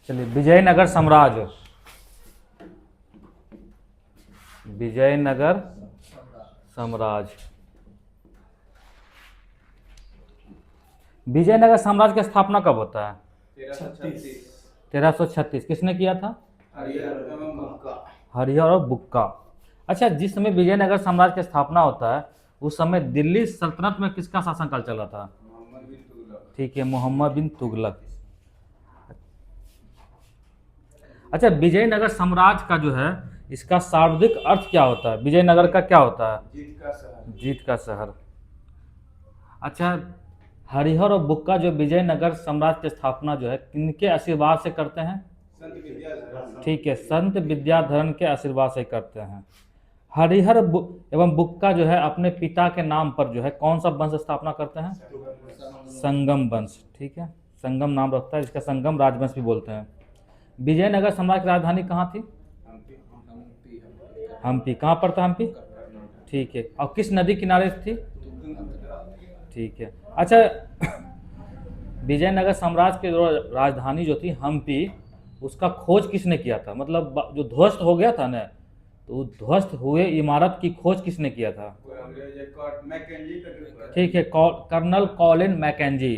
चलिए, विजयनगर साम्राज्य। विजयनगर साम्राज्य। विजयनगर साम्राज्य की स्थापना कब होता है? 1336। किसने किया था? हरिहर और बुक्का। अच्छा, जिस समय विजयनगर साम्राज्य की स्थापना होता है उस समय दिल्ली सल्तनत में किसका शासनकाल चला था? ठीक है, मोहम्मद बिन तुगलक। अच्छा, विजयनगर साम्राज्य का जो है इसका शाब्दिक अर्थ क्या होता है? विजयनगर का क्या होता है? जीत का शहर। जीत का शहर। अच्छा, हरिहर और बुक्का जो विजयनगर साम्राज्य की स्थापना जो है किनके आशीर्वाद से करते हैं? संत विद्याधर। ठीक है, संत विद्याधरण के आशीर्वाद से करते हैं। हरिहर एवं बुक्का जो है अपने पिता के नाम पर जो है कौन सा वंश स्थापना करते हैं? संगम वंश। ठीक है, संगम नाम रखता है, जिसका संगम राजवंश भी बोलते हैं। विजयनगर साम्राज्य की राजधानी कहाँ थी? हम्पी। कहाँ पर था हम्पी? ठीक है, और किस नदी किनारे थी? ठीक है। अच्छा, विजयनगर साम्राज्य की जो राजधानी जो थी हम्पी, उसका खोज किसने किया था? मतलब जो ध्वस्त हो गया था ना, तो ध्वस्त हुए इमारत की खोज किसने किया था? ठीक है, कर्नल कॉलिन मैकेंजी।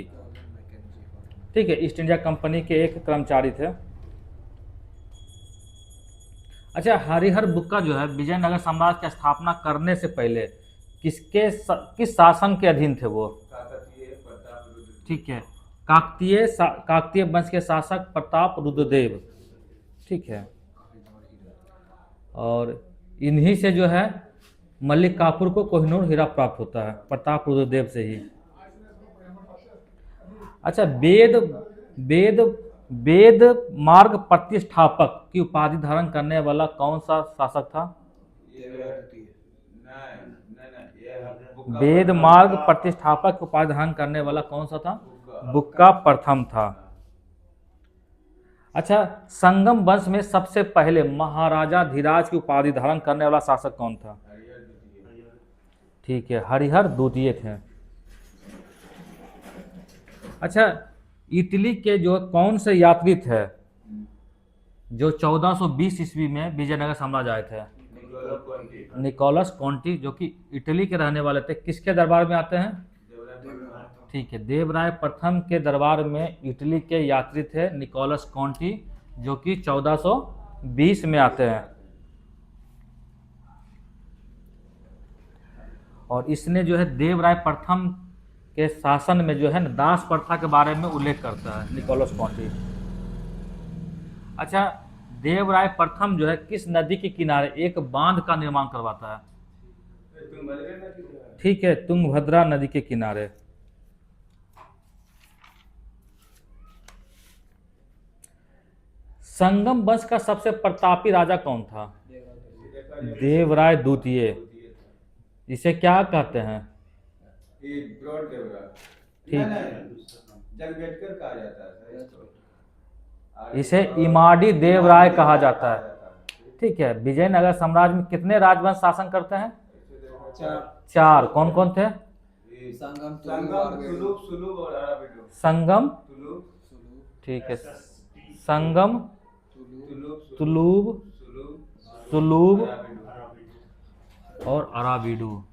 ठीक है, ईस्ट इंडिया कंपनी के एक कर्मचारी थे। अच्छा, हरिहर बुक्का जो है विजयनगर साम्राज्य की स्थापना करने से पहले किस शासन के अधीन थे वो? ठीक है, काकतीय वंश के शासक प्रताप रुद्रदेव। ठीक है, और इन्हीं से जो है मलिक काफूर को कोहिनूर हीरा प्राप्त होता है, प्रताप रुद्रदेव से ही। अच्छा, वेद वेद वेद मार्ग प्रतिष्ठापक की उपाधि धारण करने वाला कौन सा शासक था? वेद मार्ग प्रतिष्ठापक की उपाधि धारण करने वाला कौन सा था? बुक्का प्रथम था। अच्छा, संगम वंश में सबसे पहले महाराजा धीराज की उपाधि धारण करने वाला शासक कौन था? ठीक है, हरिहर द्वितीय थे। अच्छा, इटली के जो कौन से यात्री थे जो 1420 ईस्वी में विजयनगर साम्राज्य आए थे? निकोलस कॉन्टी, जो कि इटली के रहने वाले थे। किसके दरबार में आते हैं? ठीक है, देवराय प्रथम के दरबार में इटली के यात्री थे निकोलस कॉन्टी, जो कि 1420 में आते हैं। और इसने जो है देवराय प्रथम के शासन में जो है ना दास प्रथा के बारे में उल्लेख करता है निकोलस कॉन्टी। अच्छा, देवराय प्रथम जो है किस नदी के किनारे एक बांध का निर्माण करवाता है? ठीक है, तुंगभद्रा नदी के किनारे। संगम वंश का सबसे प्रतापी राजा कौन था? देवराय द्वितीय। इसे क्या कहते हैं? ठीक, जगवेदकर कहा जाता है। इसे इमाडी देवराय कहा जाता है। ठीक है, विजयनगर साम्राज्य में कितने राजवंश शासन करते हैं? चार। कौन कौन थे? संगम, तुलुप, सुलुभ और अराबिडो। संगम, तुलुप, ठीक है, संगम, तुलुप, तुलुब, सुलूब और अराबिडू।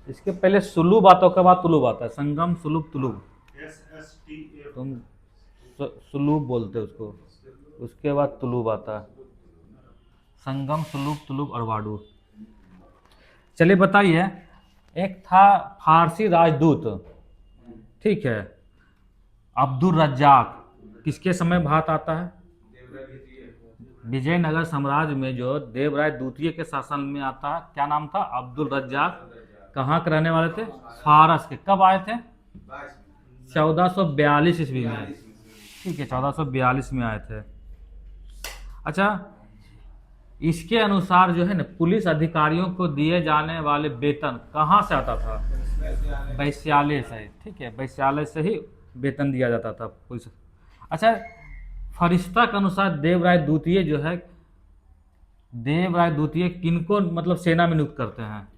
इसके पहले सुलूब आता है, उसके बाद तुलुब आता है। संगम, सुलूब, तुलुब। तुम सुलूब बोलते हो उसको, उसके बाद तुलुब आता है। संगम, सुलूब, तुलुब और वाडू। चलिए बताइए, एक था फारसी राजदूत, ठीक है, अब्दुल रज्जाक, किसके समय भारत आता है? विजयनगर साम्राज्य में जो देवराय द्वितीय के शासन में आता है। क्या नाम था? अब्दुल रज्जाक। कहाँ के रहने वाले थे? फारस के। कब आए थे? 1442 ईस्वी में। ठीक है, 1442 में आए थे। अच्छा, इसके अनुसार जो है ना पुलिस अधिकारियों को दिए जाने वाले वेतन कहाँ से आता था? वैश्यालय से। ठीक है, वैश्यालय से ही वेतन दिया जाता था पुलिस। अच्छा, फरिश्ता के अनुसार देवराय द्वितीय जो है, देवराय द्वितीय किनको मतलब सेना में नियुक्त करते हैं?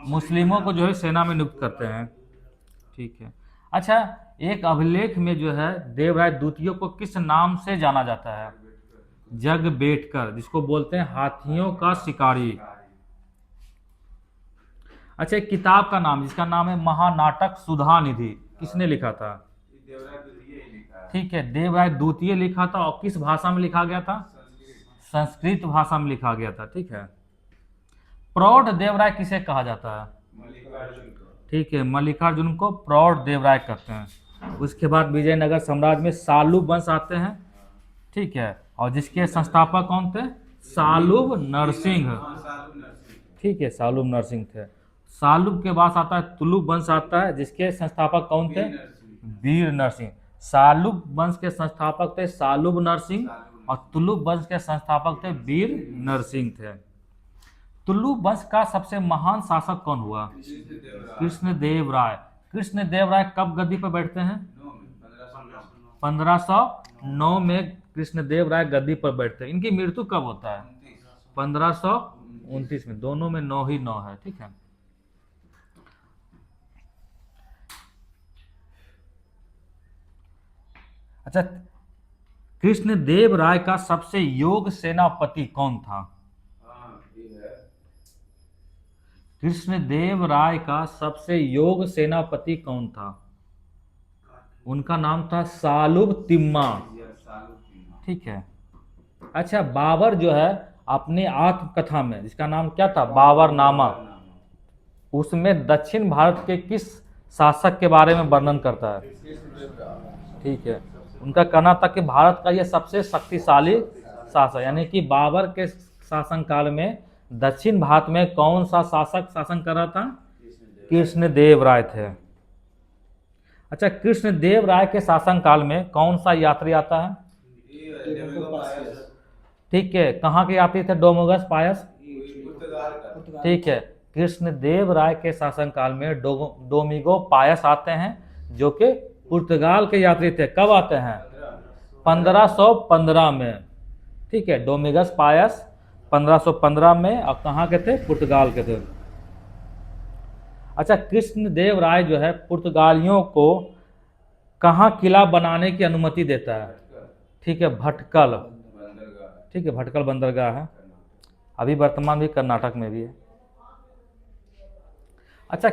मुस्लिमों को जो है सेना में नियुक्त करते हैं। ठीक है। अच्छा, एक अभिलेख में जो है देवराय द्वितीय को किस नाम से जाना जाता है? जगबेटकर, जिसको बोलते हैं हाथियों का शिकारी। अच्छा, एक किताब का नाम जिसका नाम है महानाटक सुधा निधि, किसने लिखा था? ठीक है, देवराय द्वितीय लिखा था। और किस भाषा में लिखा गया था? संस्कृत भाषा में लिखा गया था। ठीक है। प्रौढ़ देवराय किसे कहा जाता है? ठीक है, मल्लिकार्जुन को प्रौढ़ देवराय कहते हैं। उसके बाद विजयनगर साम्राज्य में सालुब वंश आते हैं। ठीक है, और जिसके संस्थापक कौन थे? सालुब नरसिंह। ठीक है, सालुब नरसिंह थे। सालुब के बाद आता है तुलुब वंश आता है, जिसके संस्थापक कौन थे? वीर नरसिंह। सालुब वंश के संस्थापक थे सालुब नरसिंह, और तुलुब वंश के संस्थापक थे वीर नरसिंह थे। तुलुब वंश का सबसे महान शासक कौन हुआ? कृष्णदेव राय। कृष्णदेव राय कब गद्दी पर बैठते हैं? 1509 में कृष्णदेव राय गद्दी पर बैठते हैं। इनकी मृत्यु कब होता है? 1529 में। दोनों में 9 ही 9 है। ठीक है। अच्छा, कृष्णदेव राय का सबसे योग्य सेनापति कौन था? कृष्णदेव राय का सबसे योग्य सेनापति कौन था? उनका नाम था सालुब तिम्मा। ठीक है। अच्छा, बाबर जो है अपनी आत्मकथा में, जिसका नाम क्या था? बाबरनामा, उसमें दक्षिण भारत के किस शासक के बारे में वर्णन करता है? ठीक है, उनका कहना था कि भारत का यह सबसे शक्तिशाली शासक, यानी कि बाबर के शासनकाल में दक्षिण भारत में कौन सा शासक शासन कर रहा था? कृष्णदेव राय थे। अच्छा, कृष्णदेव राय के शासनकाल में कौन सा यात्री आता है? ठीक है, कहाँ के यात्री थे? डोमोगस पायस। ठीक है, कृष्णदेव राय के शासनकाल में डोमिगो पायस आते हैं, जो कि पुर्तगाल के यात्री थे। कब आते हैं? 1515 में। ठीक है, डोमिगस पायस 1515 में। और कहाँ के थे? पुर्तगाल के थे। अच्छा, कृष्णदेव राय जो है पुर्तगालियों को कहाँ किला बनाने की अनुमति देता है? ठीक है, भटकल। ठीक है, भटकल बंदरगाह है, अभी वर्तमान भी कर्नाटक में भी है। अच्छा,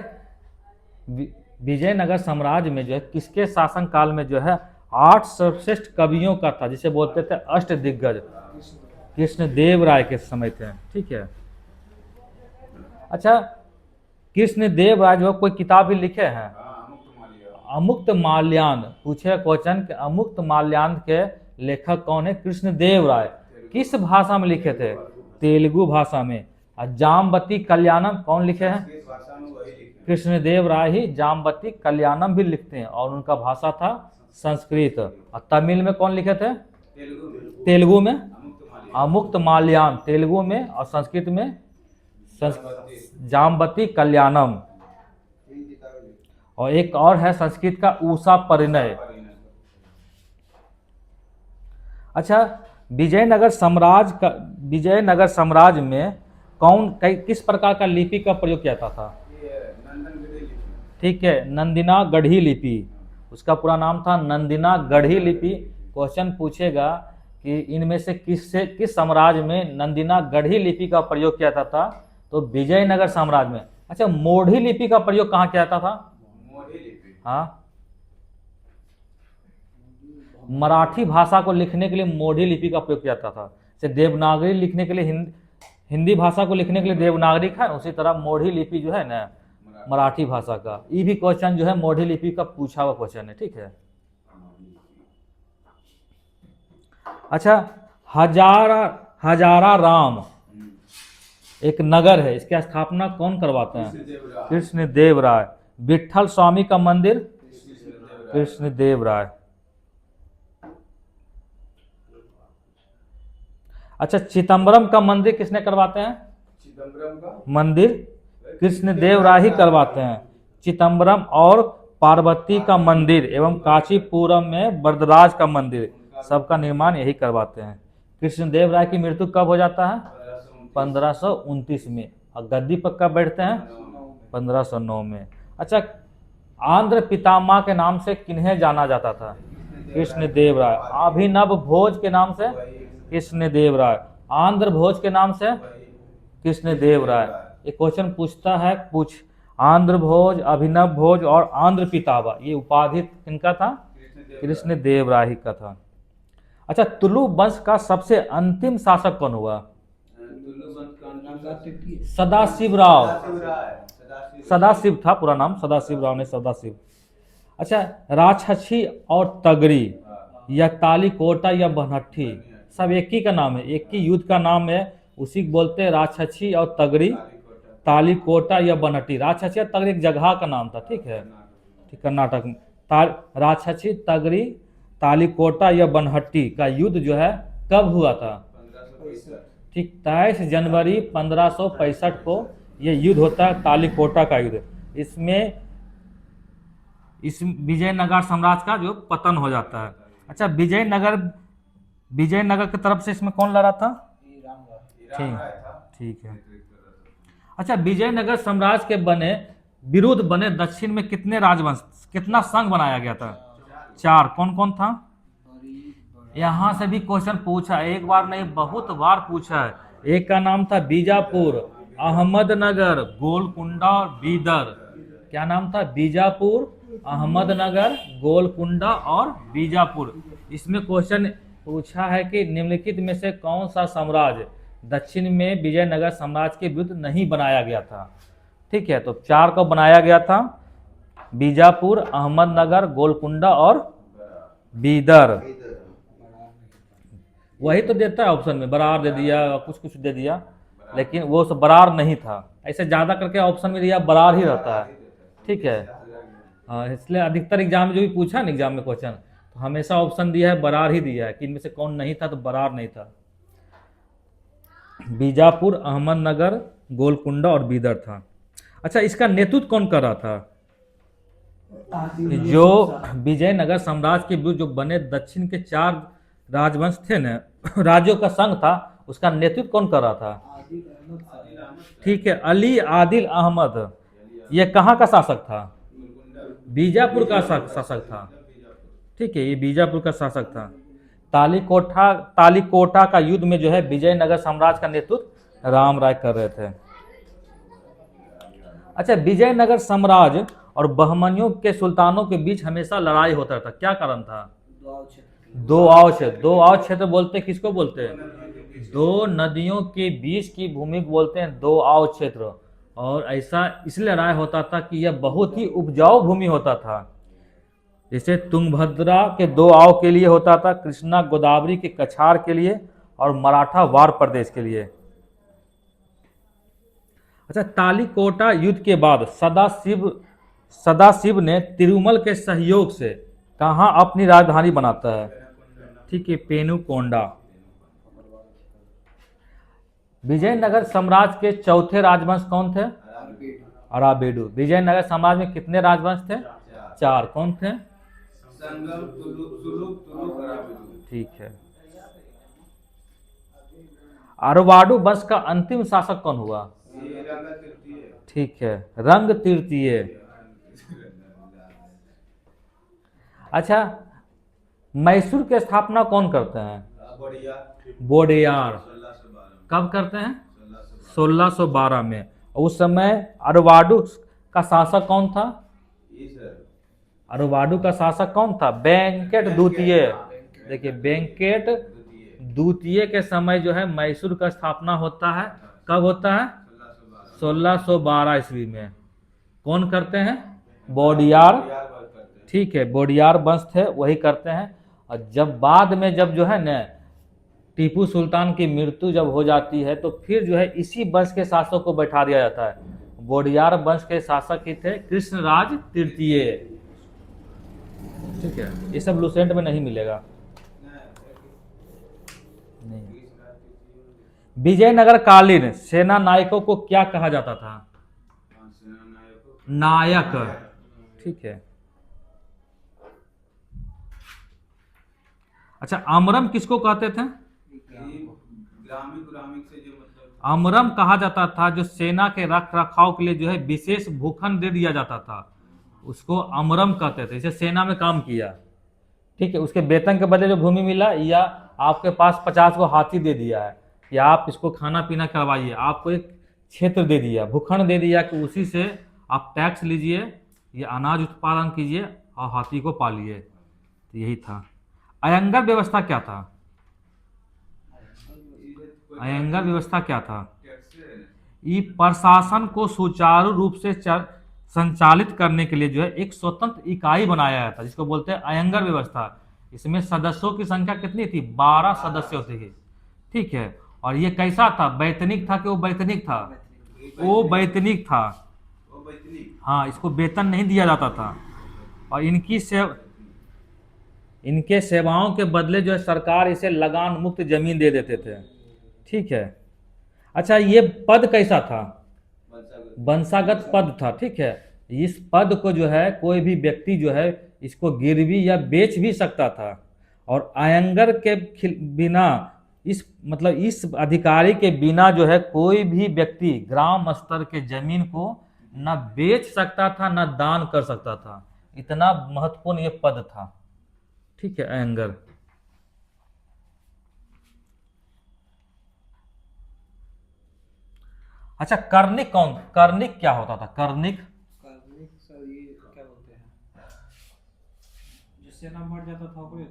विजयनगर साम्राज्य में जो है किसके शासन काल में जो है 8 सर्वश्रेष्ठ कवियों का था, जिसे बोलते थे अष्ट दिग्गज? कृष्णदेव राय के समय थे। ठीक है। अच्छा, कृष्णदेव राय जो कोई किताब भी लिखे हैं? अमुक्त माल्यान। पूछे क्वेश्चन कि अमुक्त माल्यान के लेखक कौन है? कृष्णदेव राय। किस भाषा में लिखे थे? तेलुगु भाषा में। और जामवती कल्याणम कौन लिखे हैं? कृष्णदेव राय ही जामवती कल्याणम भी लिखते हैं, और उनका भाषा था संस्कृत। और तमिल में कौन लिखे थे? तेलुगु में अमुक्त माल्यान तेलुगु में, और संस्कृत में जामवती कल्याणम। और एक और है संस्कृत का उषा परिणय। अच्छा, विजयनगर साम्राज्य में किस प्रकार का लिपि का प्रयोग किया था? ठीक है, नंदिना गढ़ी लिपि। उसका पूरा नाम था नंदिना गढ़ी लिपि। क्वेश्चन पूछेगा कि इनमें से किस साम्राज्य में नंदिना गढ़ी लिपि का प्रयोग किया जाता था? तो विजयनगर साम्राज्य में। अच्छा, मोढ़ी लिपि का प्रयोग कहाँ किया जाता था? हाँ, मराठी भाषा को लिखने के लिए मोढ़ी लिपि का प्रयोग किया जाता था। जैसे देवनागरी लिखने के लिए हिंदी भाषा को लिखने के लिए देवनागरी है, उसी तरह मोढ़ी लिपि जो है ना मराठी भाषा का, ये भी क्वेश्चन जो है मोढ़ी लिपि का पूछा हुआ क्वेश्चन है। ठीक है। अच्छा, हजारा राम एक नगर है, इसकी स्थापना कौन करवाते हैं? कृष्णदेव राय। विठल स्वामी का मंदिर? कृष्णदेव राय। अच्छा, चिदम्बरम का मंदिर किसने करवाते हैं? चिदम्बरम का मंदिर कृष्णदेव राय ही करवाते हैं। चिदम्बरम और पार्वती का मंदिर एवं कांचीपुरम में वरदराज का मंदिर, सबका निर्माण यही करवाते हैं। कृष्णदेव राय की मृत्यु कब हो जाता है? 1529 में। और गद्दी पर कब बैठते हैं? 1509 में। अच्छा, आंध्र पितामह के नाम से किन्हें जाना जाता था? कृष्णदेव राय। अभिनव भोज के नाम से कृष्णदेव राय। आंध्र भोज के नाम से कृष्णदेव राय। ये क्वेश्चन पूछता है, आंध्र भोज, अभिनव भोज और आंध्र पितामह, ये उपाधि किनका था? कृष्णदेव राय ही का था। अच्छा, तुलु वंश का सबसे अंतिम शासक कौन हुआ? सदाशिव राव। सदाशिव था पूरा नाम, सदाशिव राव ने सदाशिव। अच्छा, राजछछी और तगरी या तालीकोटा या बनहट्टी, सब एक ही का नाम है, एक ही युद्ध का नाम है, उसी को बोलते हैं राजछछी और तगरी, तालीकोटा या बनहट्टी। राजछछी और तगरी एक जगह का नाम था, ठीक है, ठीक, कर्नाटक में। राजछछी, तगरी, तालीकोटा या बनहट्टी का युद्ध जो है कब हुआ था? ठीक, 23 जनवरी 1565 को ये युद्ध होता है, तालीकोटा का युद्ध। इसमें इस विजयनगर साम्राज्य का जो पतन हो जाता है। अच्छा, विजयनगर की तरफ से इसमें कौन लड़ा था? ठीक, ठीक है। अच्छा, विजयनगर साम्राज्य के विरुद्ध बने दक्षिण में कितने राजवंश, कितना संघ बनाया गया था? 4। कौन कौन था? यहाँ से भी क्वेश्चन पूछा, एक बार नहीं बहुत बार पूछा है। एक का नाम था बीजापुर, अहमदनगर, गोलकुंडा और बीदर। क्या नाम था? बीजापुर, अहमदनगर, गोलकुंडा और बीजापुर। इसमें क्वेश्चन पूछा है कि निम्नलिखित में से कौन सा साम्राज्य दक्षिण में विजयनगर साम्राज्य के विरुद्ध नहीं बनाया गया था? ठीक है, तो 4 को बनाया गया था, बीजापुर, अहमदनगर, गोलकुंडा और बीदर। वही तो देता है ऑप्शन में, बरार दे दिया, कुछ कुछ दे दिया, लेकिन वो सब बरार नहीं था। ऐसे ज्यादा करके ऑप्शन में दिया बरार ही रहता है, ठीक है। इसलिए अधिकतर एग्जाम में जो भी पूछा ना, एग्जाम में क्वेश्चन, तो हमेशा ऑप्शन दिया है बरार ही दिया है कि इनमें से कौन नहीं था, तो बरार नहीं था। बीजापुर, अहमदनगर, गोलकुंडा और बीदर था। अच्छा, इसका नेतृत्व कौन कर रहा था? जो विजयनगर साम्राज्य के विरुद्ध जो बने दक्षिण के 4 राजवंश थे न, राज्यों का संघ था, उसका नेतृत्व कौन कर रहा था? ठीक है, अली आदिल अहमद। ये कहाँ का शासक था? बीजापुर का शासक था, ठीक है, ये बीजापुर का शासक था। तालीकोटा का युद्ध में जो है विजयनगर साम्राज्य का नेतृत्व राम राय कर रहे थे। अच्छा, विजयनगर साम्राज्य और बहमनियों के सुल्तानों के बीच हमेशा लड़ाई होता था, क्या कारण था? दो आव क्षेत्र बोलते हैं, किसको बोलते हैं? 2 नदियों के बीच की भूमि को बोलते हैं 2 आव क्षेत्र। और ऐसा इसलिए लड़ाई होता था कि यह बहुत ही उपजाऊ भूमि होता था। जैसे तुंगभद्रा के 2 आव के लिए होता था, कृष्णा गोदावरी के कछार के लिए और मराठा वार प्रदेश के लिए। अच्छा, तालीकोटा युद्ध के बाद सदाशिव ने तिरुमल के सहयोग से कहाँ अपनी राजधानी बनाता है? ठीक है, पेनुकोंडा। विजयनगर साम्राज्य के चौथे राजवंश कौन थे? अराबेडु। विजयनगर साम्राज्य में कितने राजवंश थे? 4। कौन थे? संगम, तुलुक, अराबेडु। ठीक है। अरवाडु वंश का अंतिम शासक कौन हुआ? ठीक है, रंग तृतीय। अच्छा, मैसूर की स्थापना कौन करते हैं? वोडेयार। कब करते हैं? 1612 में। उस समय अरवाडु का शासक कौन था? अरवाडु का शासक कौन था? वेंकट द्वितीय। देखिए, वेंकट द्वितीय के समय जो है मैसूर का स्थापना होता है। कब होता है? 1612 ईस्वी में। कौन करते हैं? वोडेयार। ठीक है, वोडेयार वंश थे, वही करते हैं। और जब बाद में जब जो है न टीपू सुल्तान की मृत्यु जब हो जाती है, तो फिर जो है इसी वंश के शासक को बैठा दिया जाता है। वोडेयार वंश के शासक ही थे कृष्णराज तृतीय। ठीक है, ये सब लुसेंट में नहीं मिलेगा। नहीं। विजयनगर कालीन सेना नायकों को क्या कहा जाता था? सेना नायक नायक। ठीक है। अच्छा, अमरम किसको कहते थे? ग्रामीण ग्रामीण से जो मतलब अमरम कहा जाता था जो सेना के रख रखाव के लिए जो है विशेष भूखंड दे दिया जाता था, उसको अमरम कहते थे। इसे सेना में काम किया, ठीक है, उसके वेतन के बदले जो भूमि मिला, या आपके पास 50 को हाथी दे दिया है कि आप इसको खाना पीना करवाइए, आपको एक क्षेत्र दे दिया, भूखंड दे दिया कि उसी से आप टैक्स लीजिए, ये अनाज उत्पादन कीजिए और हाथी को पालिए। तो यही था। अयंगर व्यवस्था क्या था? अयंगर व्यवस्था क्या था? ये प्रशासन को सुचारू रूप से संचालित करने के लिए जो है एक स्वतंत्र इकाई बनाया गया था, जिसको बोलते हैं अयंगर व्यवस्था। इसमें सदस्यों की संख्या कितनी थी? 12 सदस्य थे। ठीक है। और ये कैसा था? वैतनिक था कि वो वैतनिक था? वो वैतनिक था। हाँ, इसको वेतन नहीं दिया जाता था और इनके सेवाओं के बदले जो है सरकार इसे लगान मुक्त जमीन दे देते थे। ठीक है। अच्छा, ये पद कैसा था? वंशागत पद था। ठीक है। इस पद को जो है कोई भी व्यक्ति जो है इसको गिरवी या बेच भी सकता था, और अयंगर के बिना इस अधिकारी के बिना जो है कोई भी व्यक्ति ग्राम स्तर के जमीन को न बेच सकता था न दान कर सकता था। इतना महत्वपूर्ण ये पद था। ठीक है, अयंगर। अच्छा, कर्णिक कर्णिक क्या होता था? कर्णिक कार्बनिक सर ये क्या बोलते हैं, जिससे ना मर जाता था वो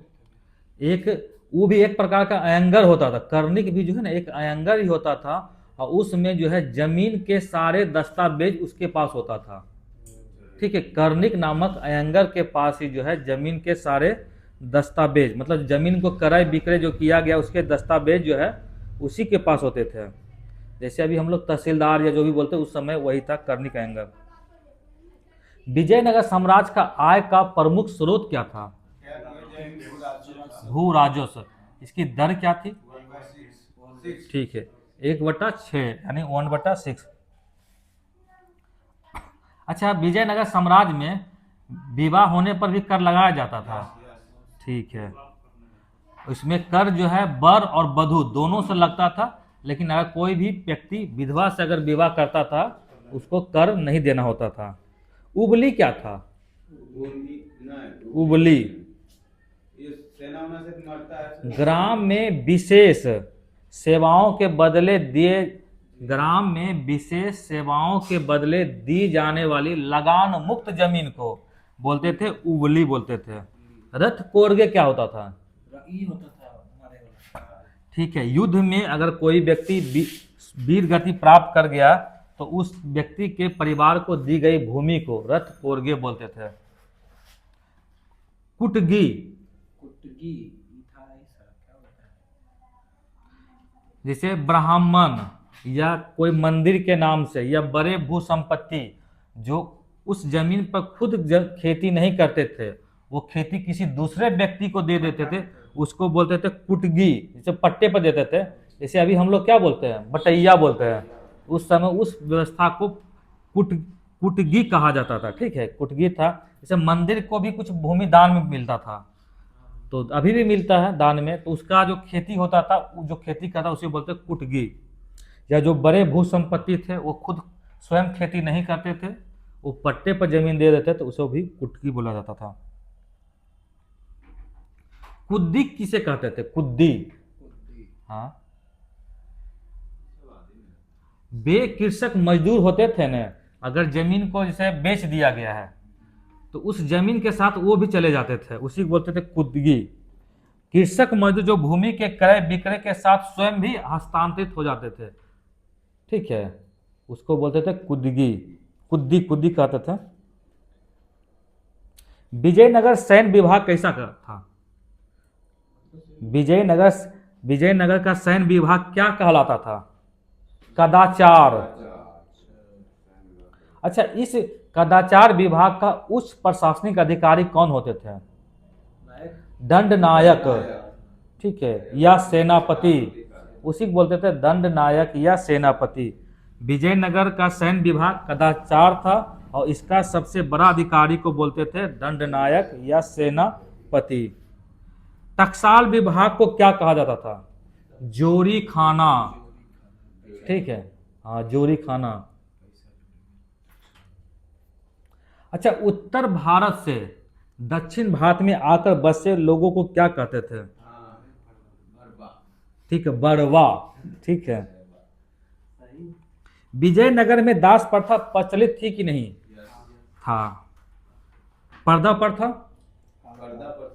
वो भी एक प्रकार का अयंगर होता था। कर्णिक भी जो है ना एक अयंगर ही होता था, और उसमें जो है जमीन के सारे दस्तावेज उसके पास होता था। ठीक है। कर्णिक नामक अयंगर के पास ही जो है जमीन के सारे दस्तावेज, मतलब जमीन को क्रय विक्रय जो किया गया उसके दस्तावेज जो है उसी के पास होते थे। जैसे अभी हम लोग तहसीलदार या जो भी बोलते हैं, उस समय वही था कर्णिक अयंगर। विजयनगर साम्राज्य का आय का प्रमुख स्रोत क्या था? भू राजस्व। इसकी दर क्या थी? ठीक है, 1/6 यानी 1/6। अच्छा, विजयनगर साम्राज्य में विवाह होने पर भी कर लगाया जाता था। ठीक है। इसमें कर जो है वर और वधू दोनों से लगता था, लेकिन अगर कोई भी व्यक्ति विधवा से अगर विवाह करता था उसको कर नहीं देना होता था। उबली क्या था? उबली ग्राम में विशेष सेवाओं के बदले दी जाने वाली लगान मुक्त जमीन को बोलते थे उबली बोलते थे। रथ कोर्गे क्या होता था? ये होता था हमारे वाला। ठीक है। युद्ध में अगर कोई व्यक्ति वीर गति प्राप्त कर गया तो उस व्यक्ति के परिवार को दी गई भूमि को रथ कोर्गे बोलते थे। कुटगी कुटगी था सर, क्या होता है? जैसे ब्राह्मण या कोई मंदिर के नाम से या बड़े भू संपत्ति जो उस जमीन पर खुद खेती नहीं करते थे, वो खेती किसी दूसरे व्यक्ति को दे देते थे, उसको बोलते थे कुटगी। जैसे पट्टे पर देते थे, जैसे अभी हम लोग क्या बोलते हैं, बटैया बोलते हैं। उस समय उस व्यवस्था को कुटगी कहा जाता था। ठीक है, कुटगी था। जैसे मंदिर को भी कुछ भूमि दान में मिलता था, तो अभी भी मिलता है दान में, तो उसका जो खेती होता था, जो खेती करता उसे बोलते कुटगी। या जो बड़े भू संपत्ति थे वो खुद स्वयं खेती नहीं करते थे, वो पट्टे पर जमीन दे देते तो उसे भी कुटगी बोला जाता था। कुद्दी किसे कहते थे? कुद्दी। हाँ, वे कृषक मजदूर होते थे ना, अगर जमीन को जैसे बेच दिया गया है तो उस जमीन के साथ वो भी चले जाते थे, उसी को बोलते थे कुद्दी। कृषक मजदूर जो भूमि के क्रय विक्रय के साथ स्वयं भी हस्तांतरित हो जाते थे। ठीक है, उसको बोलते थे कुद्दी। कुद्दी कहते थे। विजयनगर सैन्य विभाग कैसा था? विजयनगर का सैन्य विभाग क्या कहलाता था? कदाचार। अच्छा, इस कदाचार विभाग का उच्च प्रशासनिक अधिकारी कौन होते थे? दंड नायक। ठीक है, या सेनापति। उसी को बोलते थे दंड नायक या सेनापति। विजयनगर का सैन्य विभाग कदाचार था और इसका सबसे बड़ा अधिकारी को बोलते थे दंड नायक या सेनापति। टकसाल विभाग को क्या कहा जाता था? जोरी खाना। ठीक है, हाँ जोरी खाना। अच्छा, उत्तर भारत से दक्षिण भारत में आकर बसे लोगों को क्या कहते थे? ठीक है, बड़वा। ठीक है। विजयनगर में दास प्रथा प्रचलित थी कि नहीं? था। पर्दा प्रथा?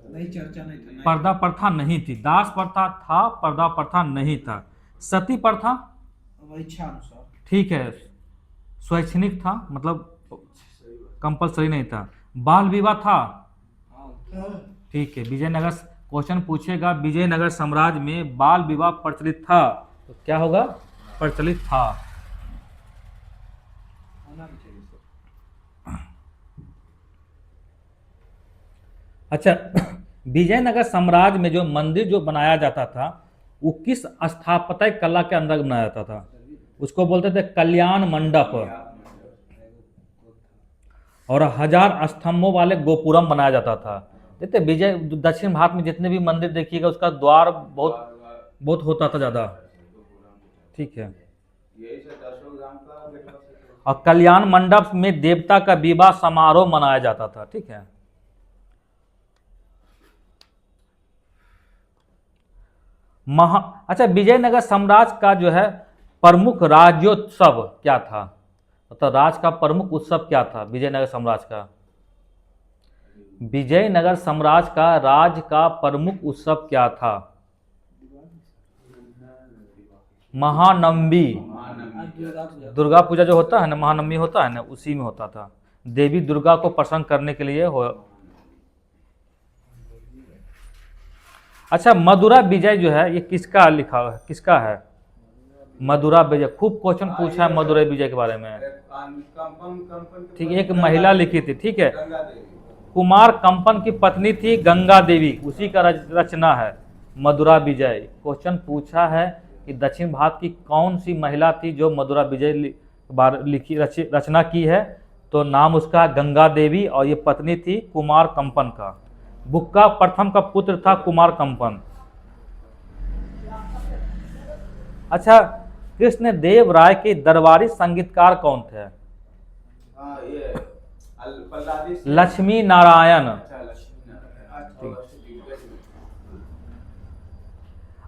नहीं, चर्चा नहीं था। पर्दा प्रथा नहीं थी। दास प्रथा था, पर्दा प्रथा नहीं था। सती प्रथा? इच्छा अनुसार। ठीक है, स्वैच्छिक था, मतलब कंपलसरी नहीं था। बाल विवाह था? ठीक है। विजयनगर क्वेश्चन पूछेगा विजयनगर साम्राज्य में बाल विवाह प्रचलित था, तो क्या होगा? प्रचलित था। होना भी चाहिए सर। अच्छा, विजयनगर साम्राज्य में जो मंदिर जो बनाया जाता था वो किस स्थापत्य कला के अंदर बनाया जाता था? उसको बोलते थे कल्याण मंडप। और 1000 स्तंभों वाले गोपुरम बनाया जाता था। देखते विजय दक्षिण भारत में जितने भी मंदिर देखिएगा उसका द्वार बहुत होता था ज्यादा। ठीक है। और कल्याण मंडप में देवता का विवाह समारोह मनाया जाता था। ठीक है। अच्छा, विजयनगर साम्राज्य का जो है प्रमुख राज्योत्सव क्या था? मतलब राज का प्रमुख उत्सव क्या था विजयनगर साम्राज्य का? विजयनगर साम्राज्य का राज का प्रमुख उत्सव क्या था? महानवमी। दुर्गा पूजा जो होता है ना, महानवमी होता है ना, उसी में होता था। देवी दुर्गा को प्रसन्न करने के लिए हो। अच्छा, मदुरा विजय जो है ये किसका लिखा है, किसका है? मदुरा विजय खूब क्वेश्चन पूछा है मदुरा विजय के बारे में। ठीक है, एक महिला लिखी थी। ठीक है, कुमार कंपन की पत्नी थी गंगा देवी, उसी का रचना है मदुरा विजय। क्वेश्चन पूछा है कि दक्षिण भारत की कौन सी महिला थी जो मदुरा विजय लिखी रचना की है? तो नाम उसका गंगा देवी और ये पत्नी थी कुमार कंपन का। बुक्का प्रथम का पुत्र था कुमार कंपन। अच्छा, कृष्णदेव राय के दरबारी संगीतकार कौन थे? लक्ष्मी नारायण।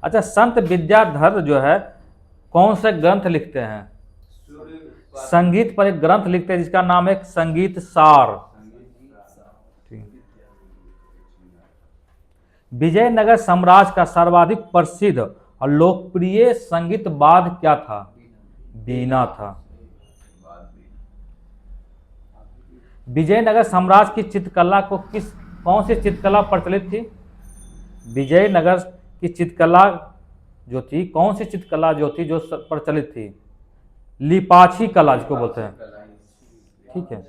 अच्छा, संत विद्याधर जो है कौन से ग्रंथ लिखते हैं? संगीत पर एक ग्रंथ लिखते हैं जिसका नाम है संगीत सार। विजयनगर साम्राज्य का सर्वाधिक प्रसिद्ध और लोकप्रिय संगीत वाद्य क्या था? वीणा था। विजयनगर साम्राज्य की चित्रकला को कौन सी चित्रकला प्रचलित थी? विजयनगर की चित्रकला जो थी, कौन सी चित्रकला जो थी जो प्रचलित थी? लिपाछी कला जिसको बोलते हैं। ठीक है।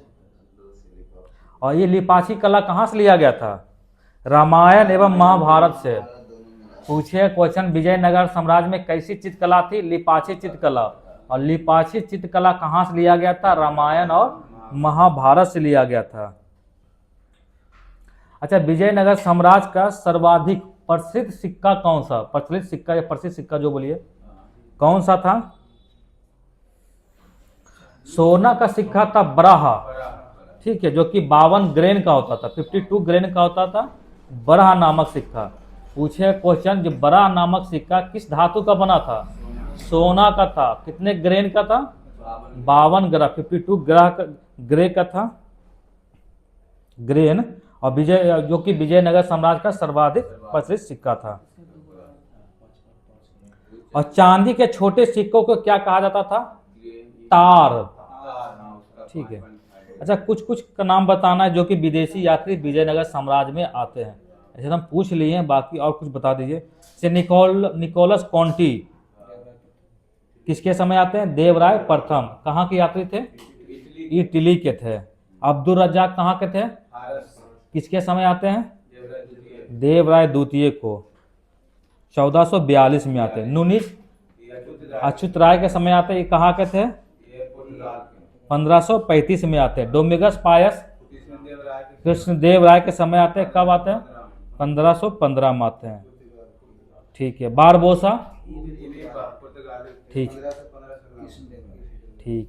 और ये लिपाछी कला कहाँ से लिया गया था? रामायण एवं महाभारत से। पूछे क्वेश्चन विजयनगर साम्राज्य में कैसी चित्रकला थी? लिपाछी चित्रकला। और लिपाछी चित्रकला कहाँ से लिया गया था? रामायण और महाभारत से लिया गया था। अच्छा, विजयनगर साम्राज्य का सर्वाधिक प्रसिद्ध सिक्का कौन सा? प्रचलित सिक्का या प्रसिद्ध सिक्का जो बोलिए, कौन सा था? सोना का सिक्का था बराहा। ठीक है, जो कि 52 ग्रेन का होता था, 52 ग्रेन का होता था बराहा नामक सिक्का। पूछे क्वेश्चन जो बराहा नामक सिक्का किस धातु का बना था? सोना का था। कितने ग्रेन का था? 52 ग्राम, 52 ग्रे का था ग्रेन। और विजय जो कि विजयनगर साम्राज्य का सर्वाधिक प्रचलित सिक्का था। और चांदी के छोटे सिक्कों को क्या कहा जाता था? तार। ठीक है। अच्छा, कुछ कुछ का नाम बताना है जो कि विदेशी यात्री विजयनगर साम्राज्य में आते हैं। ऐसे हम पूछ लिए हैं, बाकी और कुछ बता दीजिए। जैसे निकोलस कॉन्टी किसके समय आते हैं? देवराय प्रथम। कहाँ के यात्री थे? इटली के थे। अब्दुल रज्जाक कहाँ के थे? किसके समय आते हैं? देवराय द्वितीय को 1442 में आते हैं। अच्युत राय के समय आते हैं। ये कहाँ के थे? ये पुर्तगाल के 1535 में आते हैं। डोमिगस पायस कृष्णदेवराय के कृष्णदेव राय के समय आते हैं। कब आते हैं? 1515 में आते हैं। ठीक है। बारबोसा? ये भी पुर्तगाल के ठीक। 1515 ठीक,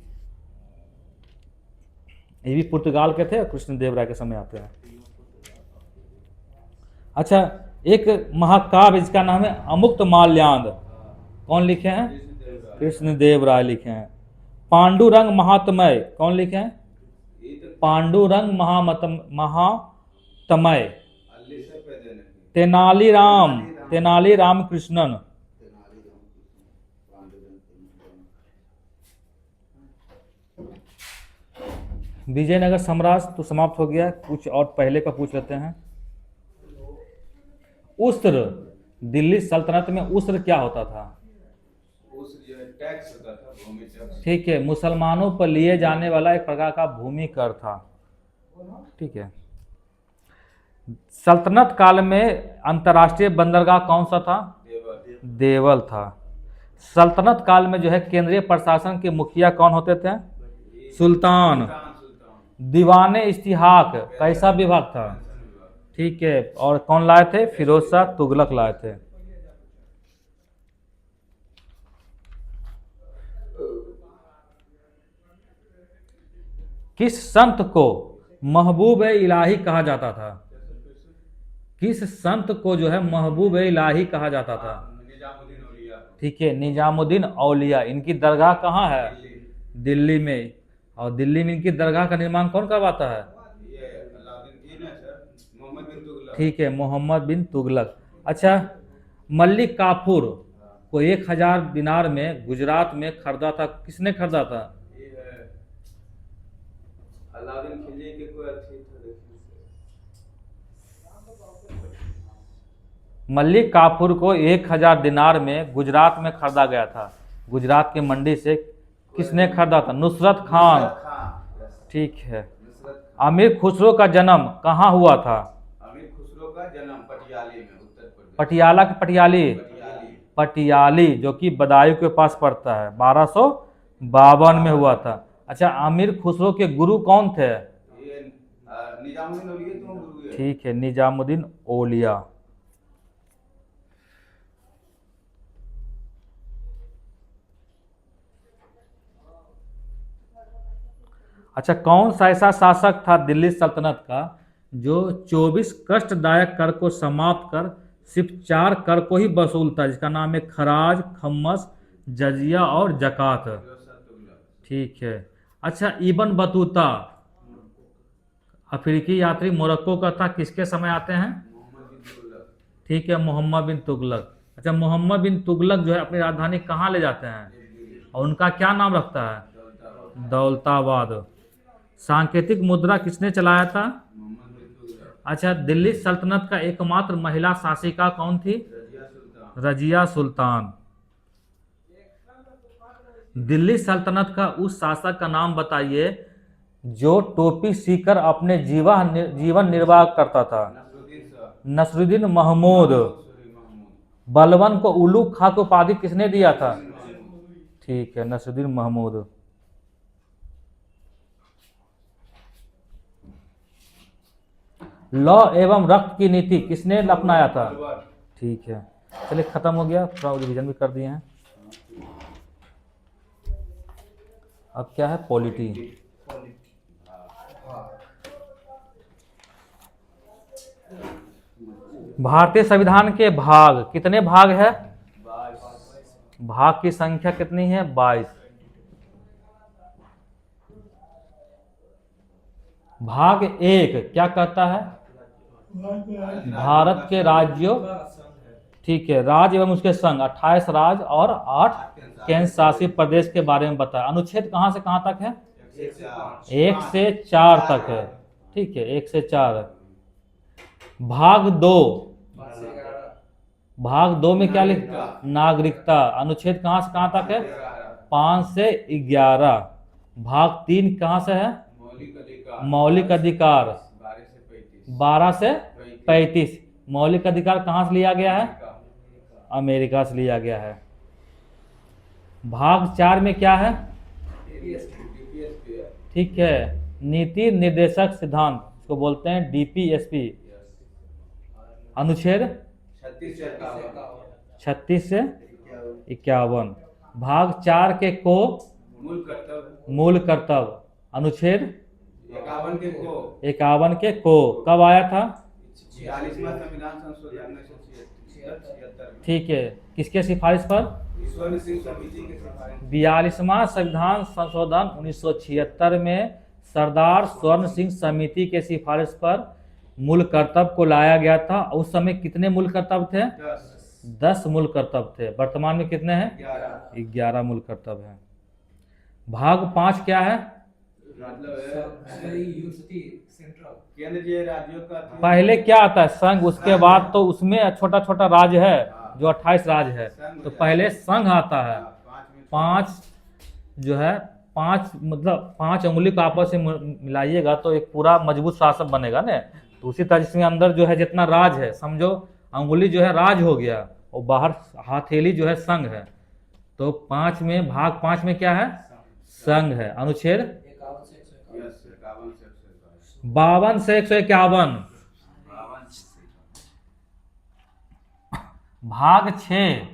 ये भी पुर्तगाल के थे और कृष्णदेव राय के समय आते हैं। अच्छा, एक महाकाव्य जिसका नाम है अमुक्त माल्यार्क, कौन लिखे हैं? कृष्णदेव राय लिखे हैं। पांडुरंग महात्म्य कौन लिखे हैं? पांडुरंग महात्म्य। तेनाली राम कृष्णन। विजयनगर साम्राज्य तो समाप्त हो गया, कुछ और पहले का पूछ लेते हैं। उस्र, दिल्ली सल्तनत में उस्र क्या होता था? उस टैक्स होता था, भूमि टैक्स। ठीक है, मुसलमानों पर लिए जाने वाला एक प्रकार का भूमि कर था। ठीक है। सल्तनत काल में अंतर्राष्ट्रीय बंदरगाह कौन सा था? देवल था। सल्तनत काल में जो है केंद्रीय प्रशासन के मुखिया कौन होते थे? सुल्तान। दीवाने इस्तिहाक कैसा विभाग था? ठीक है। और कौन लाए थे? फिरोज शाह तुगलक लाए थे। किस संत को महबूब इलाही कहा जाता था? किस संत को जो है महबूब इलाही कहा जाता था? निजामुद्दीन औलिया। ठीक है, निजामुद्दीन औलिया। इनकी दरगाह कहाँ है? दिल्ली में। और दिल्ली में इनकी दरगाह का निर्माण कौन करवाता है? ये अलाउद्दीन ये ना सर, मोहम्मद बिन तुगलक। ठीक है, मोहम्मद बिन तुगलक। अच्छा, मलिक काफूर को 1000 दिनार में गुजरात में खरीदा था, किसने खरीदा था? ये अलाउद्दीन खिलजी के कोई अच्छी था, देखिए। मलिक काफूर को 1000 दिनार में गुजरात में खरीदा गया था। गुजरात की मंडी से किसने खरीदा था? नुसरत खान। ठीक है। अमीर खुसरो का जन्म कहाँ हुआ था? अमीर खुसरो का जन्म पटियाली में, उत्तर प्रदेश। पटियाला के पटियाली? पटियाली, जो कि बदायूं के पास पड़ता है। 1252 में हुआ था। अच्छा, अमीर खुसरो के गुरु कौन थे? ये निजामुद्दीन औलिया तो गुरु है। ठीक है, निजामुद्दीन औलिया। अच्छा, कौन सा ऐसा शासक था दिल्ली सल्तनत का जो 24 कष्टदायक कर को समाप्त कर सिर्फ 4 कर को ही वसूलता, जिसका नाम है खराज, खम्मस, जजिया और जकात? ठीक है। अच्छा, इब्न बतूता अफ्रीकी यात्री मोरक्को का था, किसके समय आते हैं? मोहम्मद बिन तुगलक। ठीक है, मोहम्मद बिन तुगलक। अच्छा, मोहम्मद बिन तुगलक जो है अपनी राजधानी कहाँ ले जाते हैं और उनका क्या नाम रखता है? दौलताबाद। सांकेतिक मुद्रा किसने चलाया था? मोहम्मद बिन तुगलक। अच्छा, दिल्ली सल्तनत का एकमात्र महिला शासिका कौन थी? रजिया सुल्तान। रजिया सुल्तान। दिल्ली सल्तनत का उस शासक का नाम बताइए जो टोपी सीकर अपने जीवन निर्वाह करता था। नसरुद्दीन शाह। नसरुद्दीन महमूद। महमूद। बलबन को उल्लू खां की उपाधि किसने दिया था? ठीक है, नसरुद्दीन महमूद। लौ एवं रक्त की नीति किसने अपनाया था? ठीक है, चलिए खत्म हो गया, थोड़ा रिवीजन भी कर दिए हैं। अब क्या है? पॉलिटी। भारतीय संविधान के भाग कितने भाग है? भाग की संख्या कितनी है? 22। भाग 1 क्या कहता है? भारत के राज्यों, ठीक है, राज्य एवं उसके संघ 28 राज्य और 8 केंद्र शासित प्रदेश के बारे में बताया। अनुच्छेद कहां से कहां तक है? 1 से 4 तक है। ठीक है, 1 से 4। भाग 2, भाग 2 में क्या लिखा? नागरिकता। अनुच्छेद कहां से कहां तक है? 5 से 11। भाग 3 कहां से है? मौलिक अधिकार। 12 से 35। मौलिक अधिकार कहां से लिया गया है? अमेरिका से लिया गया है। भाग 4 में क्या है? डीपीएसपी है। ठीक है, नीति निर्देशक सिद्धांत, इसको बोलते हैं डीपीएसपी। अनुच्छेद 36 से 51। भाग 4 के को मूल कर्तव्य। अनुच्छेद 51 के को कब आया था? 46वां संविधान संशोधन 1976 ठीक है, किसके सिफारिश पर? स्वर्ण सिंह समिति के सिफारिश 42वां संविधान संशोधन 1976 में सरदार स्वर्ण सिंह समिति के सिफारिश पर मूल कर्तव्य को लाया गया था। उस समय कितने मूल कर्तव्य थे? 10 मूल कर्तव्य थे। वर्तमान में कितने हैं? 11 मूल कर्तव्य हैं। भाग 5 क्या है? यूनिवर्सिटी सेंट्रल केंद्रीय राज्यों का पहले क्या आता है? संघ। उसके बाद तो उसमें छोटा छोटा राज्य है, जो 28 राज्य है। तो पहले संघ आता है। 5 जो है, 5 मतलब 5 उंगली को आपस में मिलाइएगा तो एक पूरा मजबूत शासक बनेगा ना। तो उसी तरह इसमें अंदर जो है जितना राज है, समझो अंगुली जो है राज हो गया, और बाहर हथेली जो है संघ है। तो 5 में, भाग 5 में क्या है? संघ है। अनुच्छेद 52 से 151। भाग 6,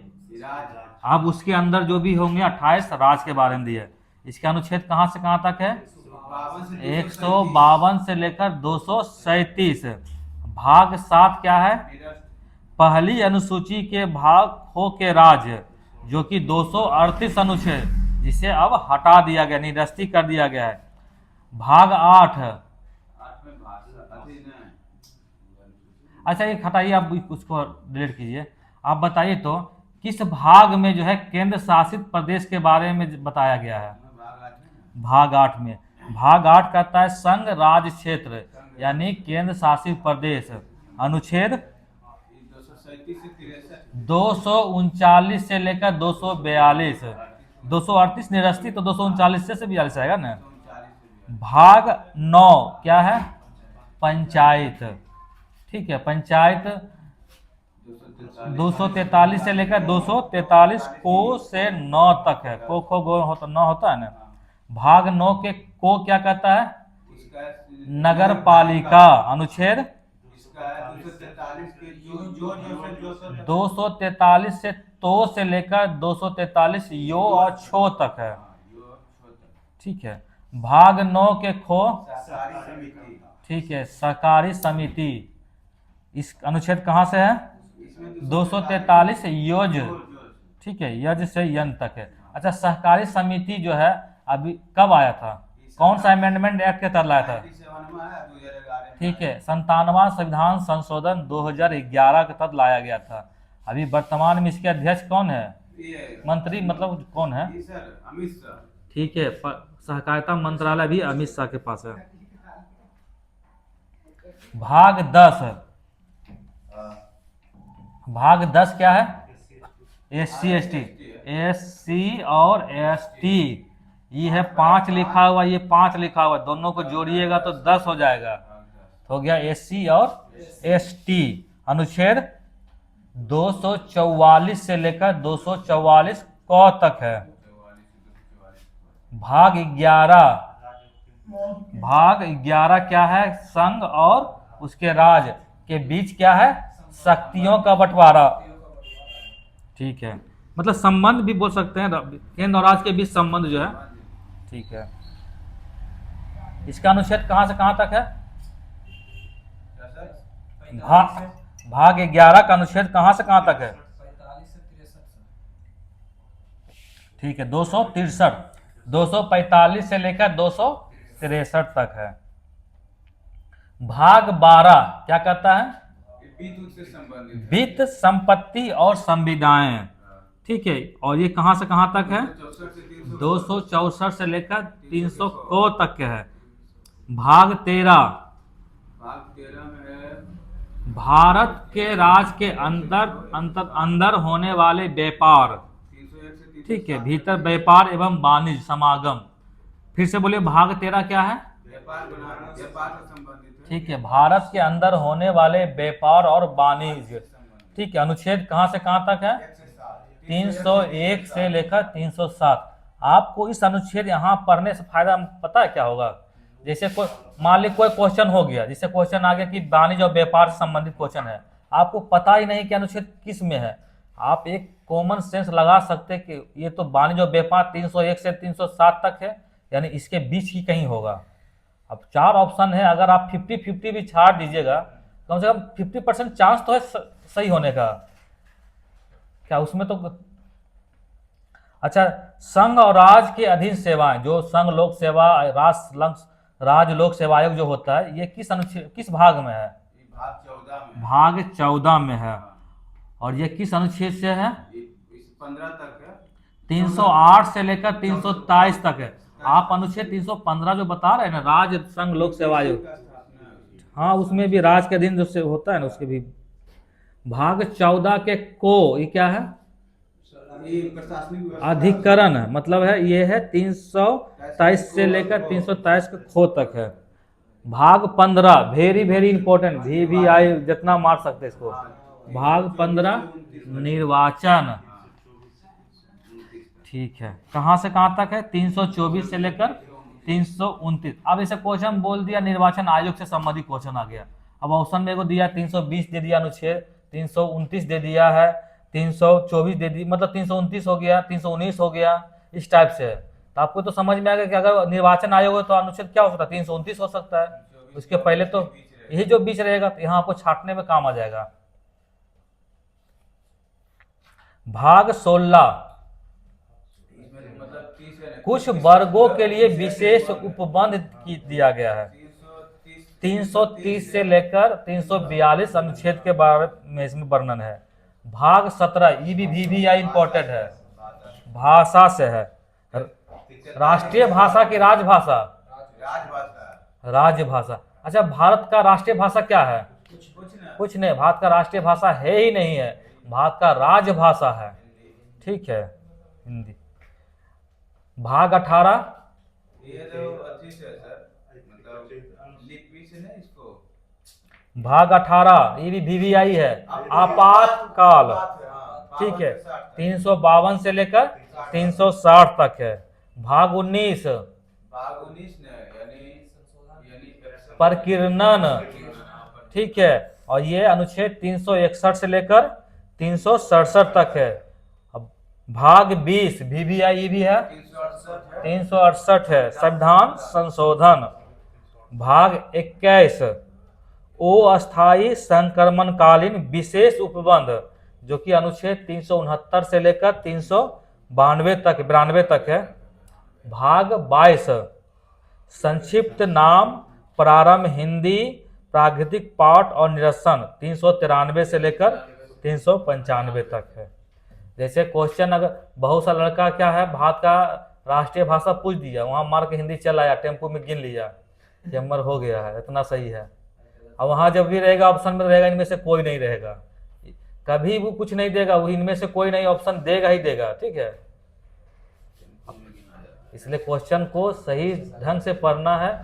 अब उसके अंदर जो भी होंगे 28 राज के बारे में दिए। इसके अनुच्छेद कहां से कहां तक है? 152 से लेकर 237। भाग 7 क्या है? पहली अनुसूची के भाग खो के राज्य, जो कि 238 अनुच्छेद, जिसे अब हटा दिया गया, निरस्ती कर दिया गया है। भाग 8, अच्छा एक हटाइए, आप उसको डिलीट कीजिए। आप बताइए तो किस भाग में जो है केंद्र शासित प्रदेश के बारे में बताया गया है? भाग 8 में। भाग 8 कहता है संघ राज्य क्षेत्र, यानी केंद्र शासित प्रदेश। अनुच्छेद 239 से लेकर 242। 238 निरस्ती, तो 239 से 42 आएगा ना। भाग 9 क्या है? पंचायत। ठीक है, पंचायत 243 से लेकर 243 को से 9 तक है। को खो गो होता 9 होता है ना। भाग 9 के को क्या कहता है? नगर पालिका। अनुच्छेद 243 से तो से लेकर 243 यो और छो तक है। ठीक है। भाग 9 के खो, ठीक है, सहकारी समिति। इस अनुच्छेद कहां से है? 243 योज, ठीक है, यज से यन तक है। अच्छा, सहकारी समिति जो है अभी कब आया था? कौन सा अमेंडमेंट एक्ट के तहत लाया था? ठीक है, 97वां संविधान संशोधन 2011 के तहत लाया गया था। अभी वर्तमान में इसके अध्यक्ष कौन है? मंत्री, मतलब कौन है? अमित शाह। ठीक है, सहकारिता मंत्रालय भी अमित शाह के पास है। भाग 10, भाग 10 क्या है? SC ST, SC और ST। ये है 5 लिखा हुआ, ये 5 लिखा हुआ, दोनों को जोड़िएगा तो 10 हो जाएगा। हो गया SC और ST। अनुच्छेद 244 से लेकर 244 क तक है। भाग 11, भाग 11 क्या है? संघ और उसके राज के बीच क्या है? शक्तियों का बंटवारा। ठीक है, मतलब संबंध भी बोल सकते हैं, केंद्र और राज्य के बीच संबंध जो है। ठीक है, इसका अनुच्छेद कहां से कहां तक है? भाग 11 का अनुच्छेद कहां से कहां तक है? 45 से 63। ठीक है, 263, 245 से लेकर 263 तक है। भाग 12 क्या कहता है? वित्त, संपत्ति और संविदाएं। ठीक है, और ये कहां से कहां तक है? 264 से लेकर 300 को तक के है। भाग 13, में है भारत के राज के अंदर होने वाले व्यापार। 301 से 307 ठीक है, भीतर व्यापार एवं वाणिज्य समागम। फिर से बोलिए, भाग 13 क्या है? व्यापार से संबंधित है। ठीक है, भारत के अंदर होने वाले व्यापार और वाणिज्य। ठीक है, अनुच्छेद कहां से कहां तक है? 301 से लेकर 307। आपको इस अनुच्छेद यहाँ पढ़ने से फायदा पता है क्या होगा? जैसे कोई मान ली कोई क्वेश्चन हो गया, जैसे क्वेश्चन आ गया कि वाणिज्य और व्यापार से संबंधित क्वेश्चन है, आपको पता ही नहीं कि अनुच्छेद किस में है, आप एक कॉमन सेंस लगा सकते हैं कि ये तो वाणिज्य और व्यापार 301 से 307 तक है, यानी इसके बीच ही कहीं होगा। अब 4 ऑप्शन है, अगर आप 50-50 भी छाड़ दीजिएगा, कम से कम 50% चांस तो है सही होने का। क्या उसमें तो अच्छा, संघ और राज्य के अधीन सेवाएं, जो संघ लोक सेवा राज्य लोक सेवा आयोग जो होता है, ये किस अनुच्छेद किस भाग में है? ये भाग 14 में है। भाग 14 में है। और ये किस अनुच्छेद से है? इस 15 तक है। 308 से लेकर 323 तक है। आप अनुच्छेद 315 जो बता रहे हैं ना, राज्य संघ लोक सेवा आयोग, हाँ उसमें भी राज्य के अधीन जो से होता है ना, उसके भी भाग 14 के को, ये क्या है? ये प्रशासनिक व्यवस्था अधिकरण है, मतलब है ये है 323 से लेकर 323 के खो तक है। भाग 15 वेरी वेरी इंपॉर्टेंट, भी आई जितना मार सकते इसको। भाग 15 निर्वाचन, ठीक है, कहाँ से कहाँ तक है? 324 से लेकर 329। अब इसे क्वेश्चन बोल दिया निर्वाचन आयोग से संबंधित क्वेश्चन आ गया। अब ऑप्शन में को दिया 320 दे दिया अनुच्छेद, 329 दे दिया है, 324 दे दी, मतलब 329 हो गया, 319 हो गया, इस टाइप से है। तो आपको तो समझ में आ गया कि अगर निर्वाचन आयोग है तो अनुच्छेद क्या हो सकता है? 329 हो सकता है। उसके पहले तो यही जो बीच रहेगा, तो यहाँ आपको छाटने में काम आ जाएगा। भाग 16 मतलब 30 है ना, कुछ वर्गों के लिए विशेष उपबंध दिया गया है। 330 से लेकर 342 अनुच्छेद के बारे में इसमें वर्णन है। भाग 17 भी इंपॉर्टेंट है, भाषा से है। राष्ट्रीय भाषा की राजभाषा, राजभाषा। राजभाषा। अच्छा, भारत का राष्ट्रीय भाषा क्या है? कुछ नहीं, भारत का राष्ट्रीय भाषा है ही नहीं है, भारत का राजभाषा है, ठीक है, हिंदी। भाग 18 ये तो अच्छी से है सर, मतलब लिपि से नहीं इसको। भाग 18 ये भी आई है, आपातकाल, ठीक है, 352 से लेकर 360 तक है। भाग 19 भाग 19 ने यानी प्रकीर्णन, ठीक है, और ये अनुच्छेद 361 से लेकर 367 तक है। अब भाग 20 भी आई भी है, 368 है, संविधान संशोधन। भाग 21 अस्थायी संक्रमणकालीन विशेष उपबंध, जो कि अनुच्छेद 369 से लेकर 392 तक है। भाग 22 संक्षिप्त नाम, प्रारंभ, हिंदी, प्राकृतिक पाठ और निरसन, 393 से लेकर 395 तक है। जैसे क्वेश्चन अगर बहुत सा लड़का क्या है, भारत का राष्ट्रीय भाषा पूछ दिया, वहां मार के हिंदी चल आया, टेम्पो में गिन लिया, नंबर हो गया है, इतना सही है। अब वहां जब भी रहेगा ऑप्शन में रहेगा इनमें से कोई नहीं रहेगा, कभी वो कुछ नहीं देगा, वो इनमें से कोई नहीं ऑप्शन देगा ही देगा, ठीक है। इसलिए क्वेश्चन को सही ढंग से पढ़ना है।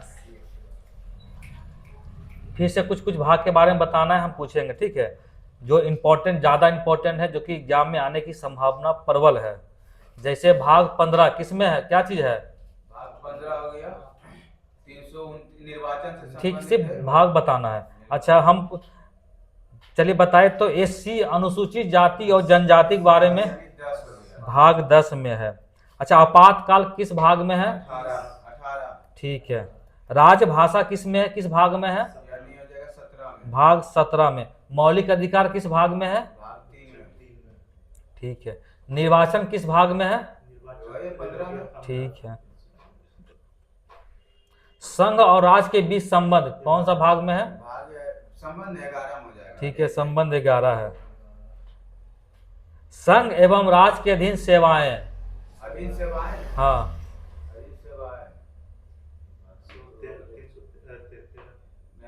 फिर से कुछ कुछ भाग के बारे में बताना है, हम पूछेंगे, ठीक है, जो इम्पोर्टेंट, ज्यादा इम्पोर्टेंट है, जो कि एग्जाम में आने की संभावना प्रबल है। जैसे भाग 15 किसमें है, क्या चीज है? भाग 15 हो गया 329 निर्वाचन से ठीक, संबंधित सिर्फ है। भाग बताना है। अच्छा, हम चलिए बताए तो एससी अनुसूचित जाति और जनजाति के बारे में 10 हो गया। भाग 10 में है। अच्छा, आपातकाल किस भाग में है? 18 ठीक है। राजभाषा किस में है, किस भाग में है? यानी हो जाएगा 17 में। भाग 17 में। मौलिक अधिकार किस भाग में है? भाग 3 में। ठीक है। निर्वाचन किस भाग में है? वही 15 में। ठीक है। संघ और राज्य के बीच संबंध कौन सा भाग में है? भाग संबंध 11 में हो जाएगा। ठीक है, संबंध 11 है। संघ एवं राज्य के अधीन सेवाएं, अधीन सेवाएं, हाँ, अधीन सेवाएं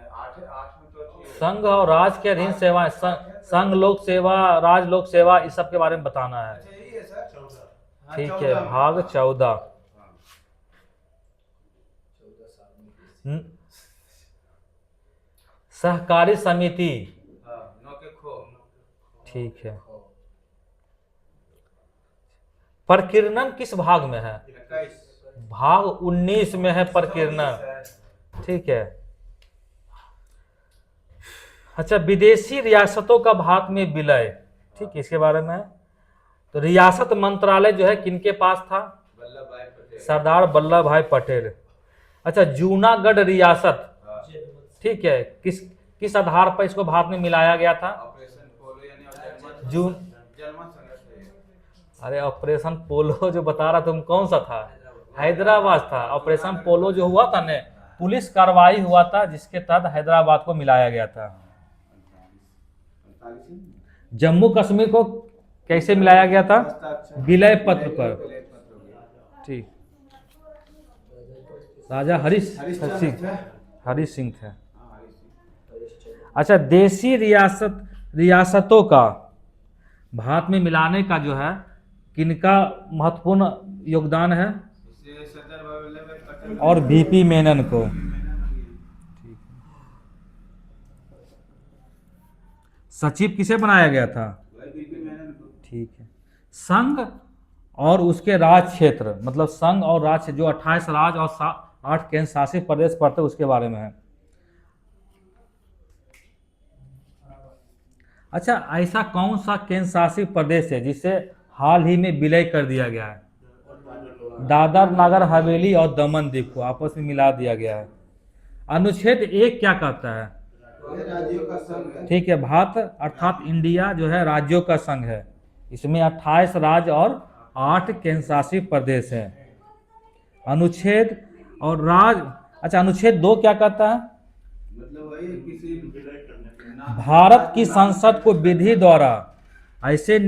8 में तो अच्छी है। संघ और राज्य के अधीन सेवाएं, संघ लोक सेवा, राज्य लोक सेवा, इस सब के बारे में बताना है। अच्छा यही है सर 14। हाँ, ठीक 14 है, में। भाग 14। सहकारी समिति, हाँ, 9 के खो। ठीक है। प्रकीर्णन किस भाग में है? 21 भाग 19 में है प्रकीर्णन। ठीक है। अच्छा, विदेशी रियासतों का भारत में विलय, ठीक है, इसके बारे में है। तो रियासत मंत्रालय जो है किनके पास था? वल्लभ भाई पटेल। सरदार वल्लभ भाई पटेल। अच्छा, जूनागढ़ रियासत, ठीक है, किस किस आधार पर इसको भारत में मिलाया गया था? ऑपरेशन पोलो यानी और जून जर्मन संघर्ष है। अरे ऑपरेशन पोलो जो बता रहा तुम, कौन सा था? हैदराबाद था। ऑपरेशन पोलो जो हुआ था ने, पुलिस कार्रवाई हुआ था जिसके तहत हैदराबाद को मिलाया गया था। जम्मू कश्मीर को कैसे मिलाया गया था? विलय पत्र पर। ठीक। राजा हरीश सिंह थे। अच्छा, देशी रियासतों का भारत में मिलाने का जो है किनका महत्वपूर्ण योगदान है? इससे सरदार वल्लभ भाई पटेल और बीपी मेनन को। सचिव किसे बनाया गया था? ठीक है। संघ और उसके राज क्षेत्र, मतलब संघ और राज्य जो 28 राज्य और 8 केंद्र शासित प्रदेश पड़ते हैं उसके बारे में है। अच्छा, ऐसा कौन सा केंद्र शासित प्रदेश है जिसे हाल ही में विलय कर दिया गया है? दादर नगर हवेली और दमन द्वीप को आपस में मिला दिया गया है। अनुच्छेद 1 क्या कहता है? राज्यों का संघ है। ठीक है, भारत अर्थात इंडिया जो है राज्यों का संघ है। इसमें 28 राज्य और 8 केंद्र शासित प्रदेश है। अनुच्छेद और अच्छा, अनुच्छेद 2 क्या कहता है? मतलब वही किसी भारत की संसद को विधि द्वारा, ऐसे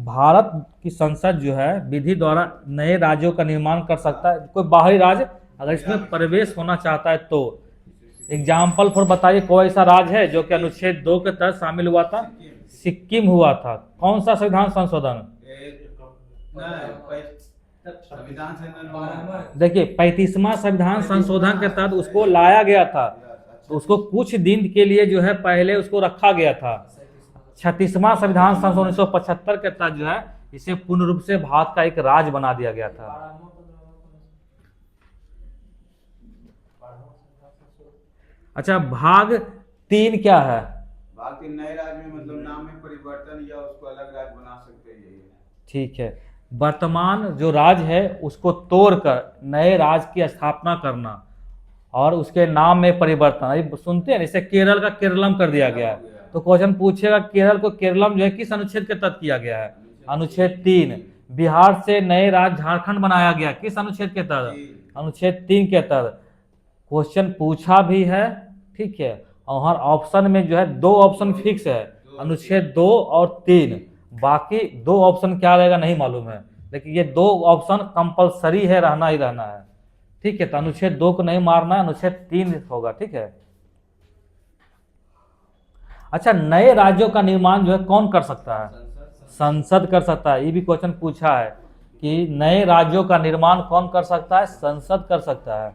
भारत की संसद जो है विधि द्वारा नए राज्यों का निर्माण कर सकता है। कोई बाहरी राज्य अगर इसमें प्रवेश होना चाहता है तो एग्जाम्पल फॉर बताइए, कोई ऐसा राज्य है जो कि अनुच्छेद 2 के तहत शामिल हुआ था? सिक्किम हुआ था। कौन सा संविधान संशोधन? संविधान संशोधन। देखिए, 35वां संविधान संशोधन के तहत उसको लाया गया था, तो उसको कुछ दिन के लिए जो है पहले उसको रखा गया था। 36वां संविधान संशोधन 1975 के तहत जो है इसे पूर्ण रूप से भारत का एक राज्य बना दिया गया था। अच्छा, भाग 3 क्या है? भाग 3 नए राज्य में मतलब नाम में परिवर्तन या उसको अलग राज्य बना सकते हैं, यही है। ठीक है, वर्तमान जो राज्य है उसको तोड़कर नए राज्य की स्थापना करना और उसके नाम में परिवर्तन। अभी सुनते हैं, जैसे केरल का केरलम कर दिया गया है, तो क्वेश्चन पूछेगा केरल को केरलम जो है किस अनुच्छेद के तहत किया गया है? अनुच्छेद 3। बिहार से नए राज्य झारखंड बनाया गया, किस अनुच्छेद के तहत? अनुच्छेद 3 के तहत। क्वेश्चन पूछा भी है, ठीक है, और हर ऑप्शन में जो है 2 ऑप्शन फिक्स है, अनुच्छेद 2 और 3। बाकी 2 ऑप्शन क्या रहेगा नहीं मालूम है, लेकिन ये 2 ऑप्शन कंपलसरी है, रहना ही रहना है। ठीक है, तो अनुच्छेद 2 को नहीं मारना है, अनुच्छेद 3 होगा। ठीक है। अच्छा, नए राज्यों का निर्माण जो है कौन कर सकता है? संसद कर सकता है। ये भी क्वेश्चन पूछा है कि नए राज्यों का निर्माण कौन कर सकता है? संसद कर सकता है।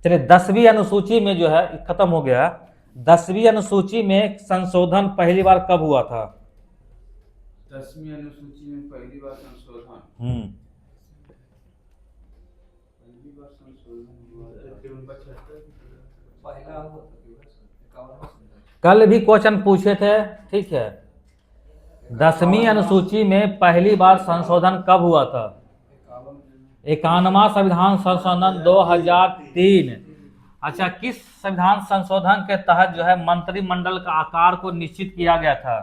चलिए, 10वीं अनुसूची में जो है खत्म हो गया। 10वीं अनुसूची में संशोधन पहली बार कब हुआ था? 10वीं अनुसूची में पहली बार संशोधन पहली बार संशोधन हुआ पहला हुआ था 51वां कल भी क्वेश्चन पूछे थे। ठीक है, 10वीं अनुसूची में पहली बार संशोधन कब हुआ था? 51वां संविधान संशोधन 2003। अच्छा, किस संविधान संशोधन के तहत जो है मंत्रिमंडल का आकार को निश्चित किया गया था?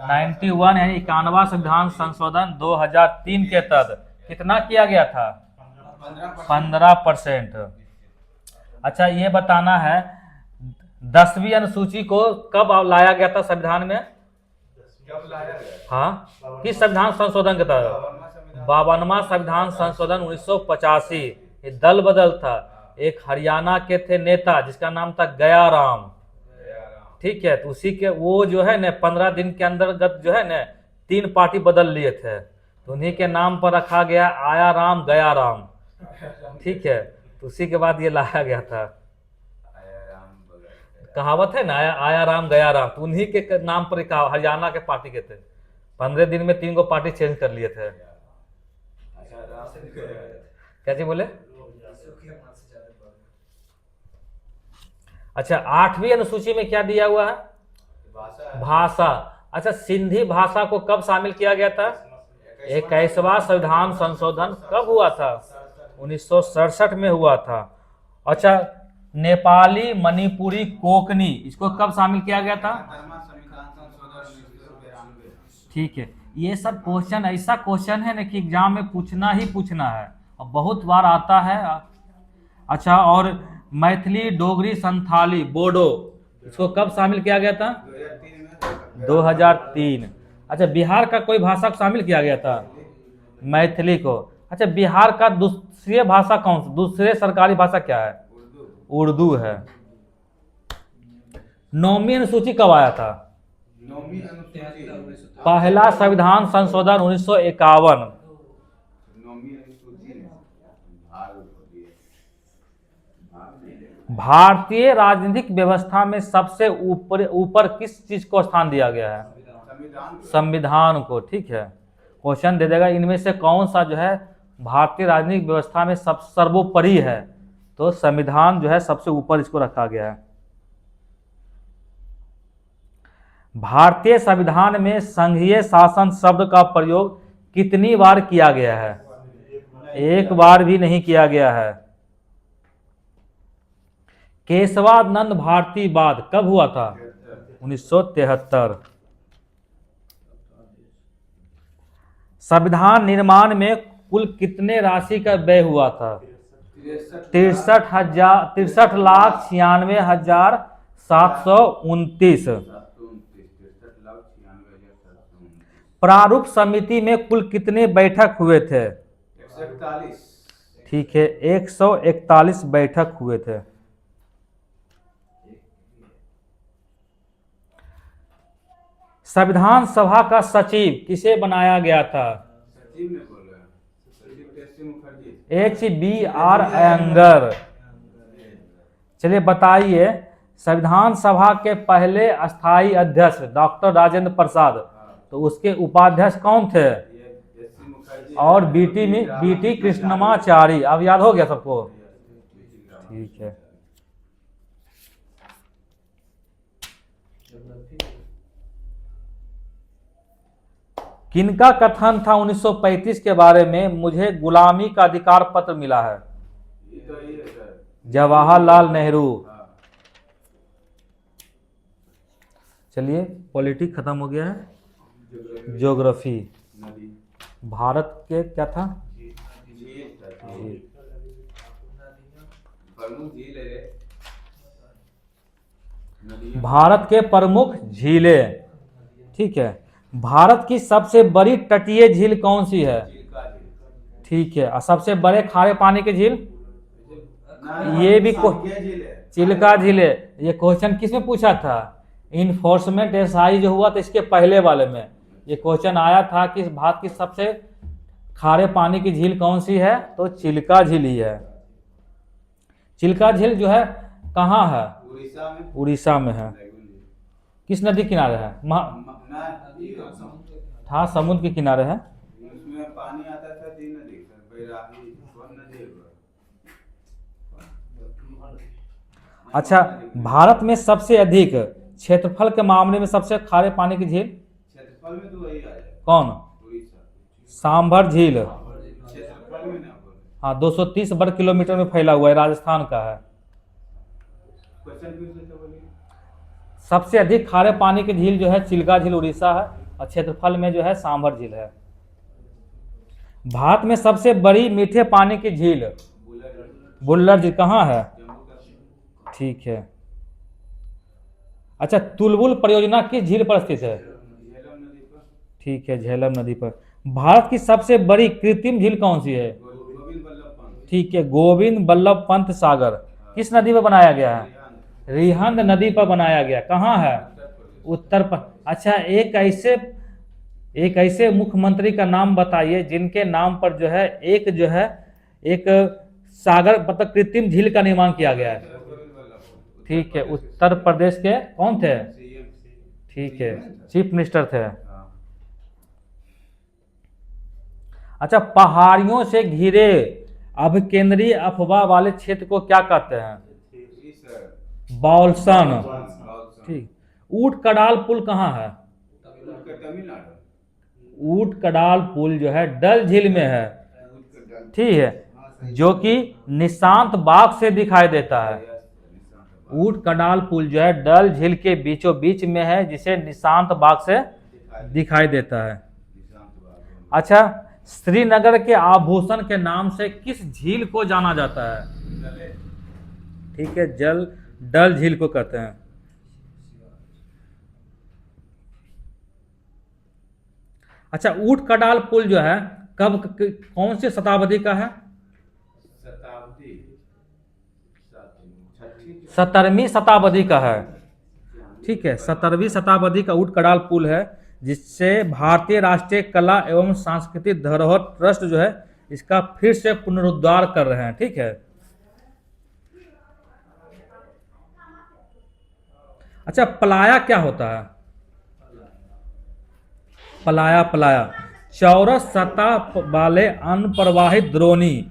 91 यानी 51वां संविधान संशोधन 2003 के तहत कितना किया गया था? 15%। अच्छा, ये बताना है 10वीं अनुसूची को कब लाया गया था संविधान में? कब लाया गया? हाँ, किस संविधान संशोधन के तहत? 52वां संविधान संशोधन 1985। ये दल बदल था। एक हरियाणा के थे नेता जिसका नाम था गया राम। ठीक है, तो उसी के वो जो है न 15 दिन के अंतर्गत जो है न 3 पार्टी बदल लिए थे, तो उन्हीं के नाम पर रखा गया आया राम गया राम। ठीक है, तो उसी के बाद ये लाया गया था। कहावत है ना, आया आया राम गया राम, तो उन्हीं के नाम पर एक हरियाणा के पार्टी के थे। 15 दिन में 3 गो पार्टी चेंज कर लिए थे। अच्छा राम से गया। क्या जी बोले? ईसो के मां से ज्यादा बड़ा। अच्छा, 8वीं अनुसूची में क्या दिया हुआ है? भाषा है। भाषा। अच्छा, सिंधी भाषा को कब शामिल किया गया था? 21वां संविधान संशोधन कब हुआ था? 1967 में हुआ था। अच्छा, नेपाली, मणिपुरी, कोंकणी, इसको कब शामिल किया गया था? संविधान संशोधन 1992। ठीक है, ये सब क्वेश्चन ऐसा क्वेश्चन है ना कि एग्जाम में पूछना ही पूछना है और बहुत बार आता है। अच्छा, और मैथिली, डोगरी, संथाली, बोडो, इसको कब शामिल किया गया था? 2003 में 2003। अच्छा, बिहार का कोई भाषा को शामिल किया गया था? मैथिली को। अच्छा, बिहार का दूसरी भाषा कौन सा, दूसरे सरकारी भाषा क्या है? उर्दू है। 9वीं अनुसूची कब आया था? 9वीं अनुसूची पहला संविधान संशोधन 1951। 9वीं अनुसूची में भारतीय राजनीतिक व्यवस्था में सबसे ऊपर किस चीज को स्थान दिया गया है? संविधान को। ठीक है, क्वेश्चन दे देगा इनमें से कौन सा जो है भारतीय राजनीतिक व्यवस्था में सब सर्वोपरि है, तो संविधान जो है सबसे ऊपर इसको रखा गया है। भारतीय संविधान में संघीय शासन शब्द का प्रयोग कितनी बार किया गया है? एक बार भी नहीं किया गया है। केशवानंद भारती वाद कब हुआ था? 1973। संविधान निर्माण में कुल कितने राशि का व्यय हुआ था? 63,96,729। प्रारूप समिति में कुल कितने बैठक हुए थे? 141। ठीक है, 141 बैठक हुए थे। संविधान सभा का सचिव किसे बनाया गया था? सचिव ने बोला सचिव टेस्टी मुखर्जी। HBR अयंगर। चलिए बताइए, संविधान सभा के पहले अस्थाई अध्यक्ष डॉक्टर राजेंद्र प्रसाद, तो उसके उपाध्यक्ष कौन थे? और बीटी कृष्णमाचारी। अब याद हो गया सबको? ठीक है। किनका कथन था 1935 के बारे में, मुझे गुलामी का अधिकार पत्र मिला है? जवाहरलाल नेहरू। चलिए, पॉलिटिक्स खत्म हो गया है, ज्योग्राफी। भारत के क्या था? भारत के प्रमुख झीलें। ठीक है, भारत की सबसे बड़ी तटीय झील कौन सी है? ठीक है, और सबसे बड़े खारे पानी की झील? ये भी चिल्का झील है। ये क्वेश्चन किस में पूछा था? इन्फोर्समेंट एसआई जो हुआ था इसके पहले वाले में ये क्वेश्चन आया था कि भारत की सबसे खारे पानी की झील कौन सी है, तो चिल्का झील ही है। चिल्का झील जो है कहाँ है? उड़ीसा में है। किस नदी किनारे है? हाँ, समुद्र के किनारे है। उसमें पानी आता था, तीन नदी, बैरागी, कौन नदी है? अच्छा, भारत में सबसे अधिक क्षेत्रफल के मामले में सबसे खारे पानी की झील क्षेत्रफल में तो वही आ जाए। कौन? उड़ीसा। सांभर झील। क्षेत्रफल में ना बोले। हाँ, 230 वर्ग किलोमीटर में फैला हुआ है, राजस्थान का है। क्वेश्चन फिर से बोलिए। सबसे अधिक खारे पानी की झील जो है चिल्का झील उड़ीसा है, और क्षेत्रफल में जो है सांभर झील है। भारत में सबसे बड़ी मीठे पानी की झील बुल्लर झील कहाँ है? ठीक है। अच्छा, तुलबुल परियोजना किस झील पर स्थित है? झेलम नदी पर। ठीक है, झेलम नदी पर। भारत की सबसे बड़ी कृत्रिम झील कौन सी है? गोविंद बल्लभ पंत। ठीक है, गोविंद बल्लभ पंत सागर। किस नदी पर बनाया गया है? रिहंद नदी पर बनाया गया। कहाँ है? उत्तर पर। अच्छा, एक ऐसे मुख्यमंत्री का नाम बताइए जिनके नाम पर जो है एक सागर मतलब कृत्रिम झील का निर्माण किया गया है। ठीक है, उत्तर प्रदेश के कौन थे? सीएम ठीक है, चीफ मिनिस्टर थे। अच्छा, पहाड़ियों से घिरे अभकेंद्रीय अफवाह वाले क्षेत्र को क्या कहते हैं? बाउलसन। ठीक। ऊट कडाल पुल कहाँ है? तमिलनाडु। ऊट कडाल पुल जो है डल झील में है, ठीक है, जो कि निशांत बाग से दिखाई देता है। ऊट कडाल पुल जो है डल झील के बीचों बीच में है, जिसे निशांत बाग से दिखाई देता है। अच्छा, श्रीनगर के आभूषण के नाम से किस झील को जाना जाता है? ठीक है, डल झील को कहते हैं। अच्छा, ऊट कडाल पुल जो है कौन सी शताब्दी का है? 17वीं शताब्दी का है। ठीक है, 17वीं शताब्दी का ऊट कडाल पुल है, जिससे भारतीय राष्ट्रीय कला एवं सांस्कृतिक धरोहर ट्रस्ट जो है इसका फिर से पुनरुद्धार कर रहे हैं। ठीक है। अच्छा, पलाया क्या होता है? पलाया चौरस सतह वाले अनप्रवाहित द्रोणी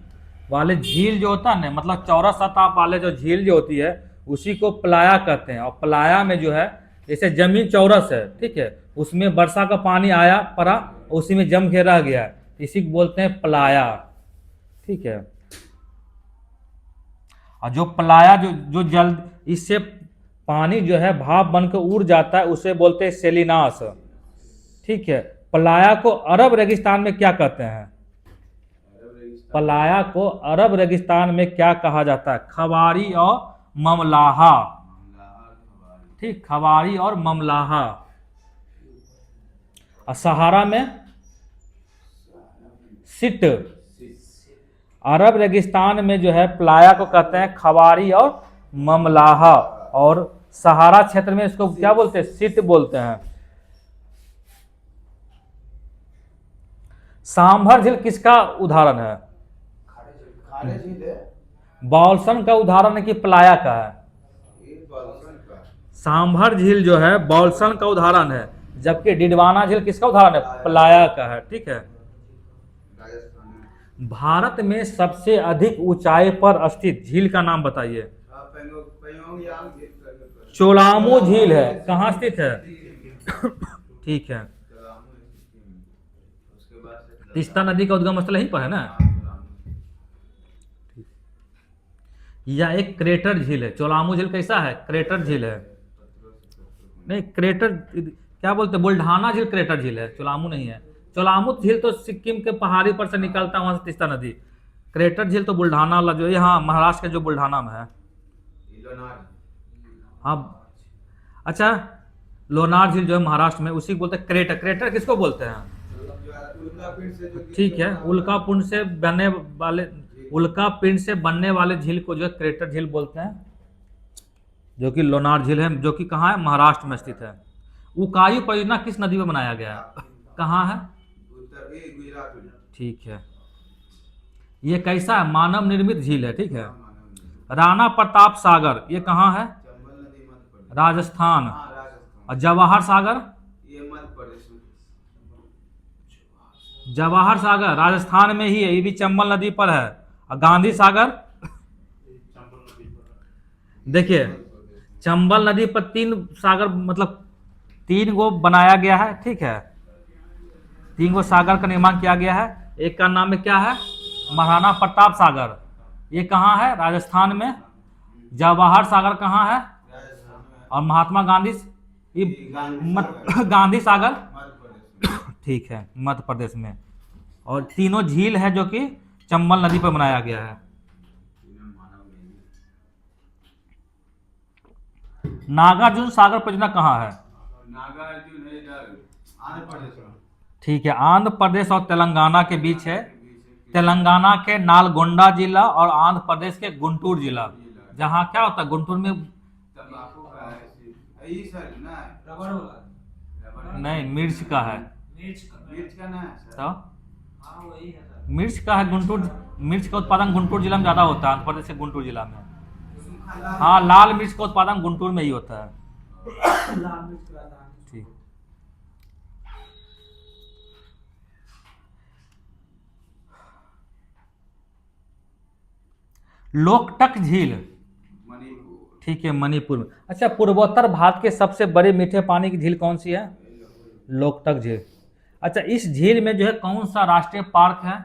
वाले झील जो होता है ना, मतलब चौरस सतह वाले जो झील जो होती है उसी को पलाया कहते हैं। और पलाया में जो है जैसे जमीन चौरस है, ठीक है, उसमें वर्षा का पानी आया पड़ा, उसी में जम के रह गया, इसी को बोलते हैं पलाया। ठीक है। और जो पलाया जो जल इससे पानी जो है भाप बनकर उड़ जाता है, उसे बोलते हैं सेलिनास। ठीक है। पलाया को अरब रेगिस्तान में क्या कहते हैं? पलाया को अरब रेगिस्तान में क्या कहा जाता है? खवारी और ममलाहा। ठीक, खवारी और ममलाहा। और सहारा में सिट। अरब रेगिस्तान में जो है पलाया को कहते हैं खवारी और ममलाहा, और सहारा क्षेत्र में इसको क्या बोलते हैं? सिट बोलते हैं। सांभर झील किसका उदाहरण है? बाउलसन का उदाहरण है कि पलाया का है? सांभर झील जो है बाउलसन का उदाहरण है, जबकि डिडवाना झील किसका उदाहरण है? पलाया का है। ठीक है। भारत में सबसे अधिक ऊंचाई पर स्थित झील का नाम बताइए। चोलामू झील है। कहाँ स्थित है? ठीक है। तीस्ता नदी का उद्गम स्थल यहीं पर है ना? यह एक क्रेटर झील है। चोलामू झील कैसा है? क्रेटर झील है। नहीं, क्रेटर क्या बोलते हैं? बुल्ढाना झील क्रेटर झील है, चोलामू नहीं है। चोलामू झील तो सिक्किम के पहाड़ी पर से निकलता है, वहां से तीस्ता नदी। क्रेटर झील तो बुल्ढाना वाला जो यहाँ महाराष्ट्र के जो बुल्ढाना में है। हाँ। अच्छा, लोनार झील जो है महाराष्ट्र में, उसी को बोलते हैं क्रेटर। क्रेटर किसको बोलते हैं? ठीक है, उल्का पिंड से बनने वाले झील को जो है क्रेटर झील बोलते हैं, जो कि लोनार झील है, जो कि कहाँ है? महाराष्ट्र में स्थित है। उकाई परियोजना किस नदी में बनाया गया है? कहाँ है? ठीक है। ये कैसा है? मानव निर्मित झील है। ठीक है। राणा प्रताप सागर ये कहाँ है? राजस्थान। और जवाहर सागर? जवाहर सागर राजस्थान में ही है, ये भी चंबल नदी पर है। और गांधी सागर देखिए, चंबल नदी पर 3 सागर, मतलब 3 गो बनाया गया है। ठीक है, 3 गो सागर का निर्माण किया गया है। एक का नाम है क्या है? महाराणा प्रताप सागर। ये कहाँ है? राजस्थान में। जवाहर सागर कहाँ है? और महात्मा गांधी गांधी सागर ठीक है, मध्य प्रदेश में। और तीनों झील है जो कि चंबल नदी पर बनाया गया है। नागार्जुन सागर परियोजना कहाँ है? ठीक है, आंध्र प्रदेश और तेलंगाना के बीच है। तेलंगाना के नालगोंडा जिला और आंध्र प्रदेश के गुंटूर जिला, जहाँ क्या होता है गुंटूर में? नहीं, मिर्च का है। तो मिर्च का है गुंटूर। मिर्च का उत्पादन गुंटूर जिला में ज्यादा होता है, आंध्र प्रदेश के गुंटूर जिला में। हाँ, लाल मिर्च का उत्पादन गुंटूर में ही होता है। लाल मिर्च की राजधानी। ठीक। लोकटक झील, मणिपुर। ठीक है, मणिपुर में। अच्छा, पूर्वोत्तर भारत के सबसे बड़े मीठे पानी की झील कौन सी है? लोकटक झील। अच्छा, इस झील में जो है कौन सा राष्ट्रीय पार्क है?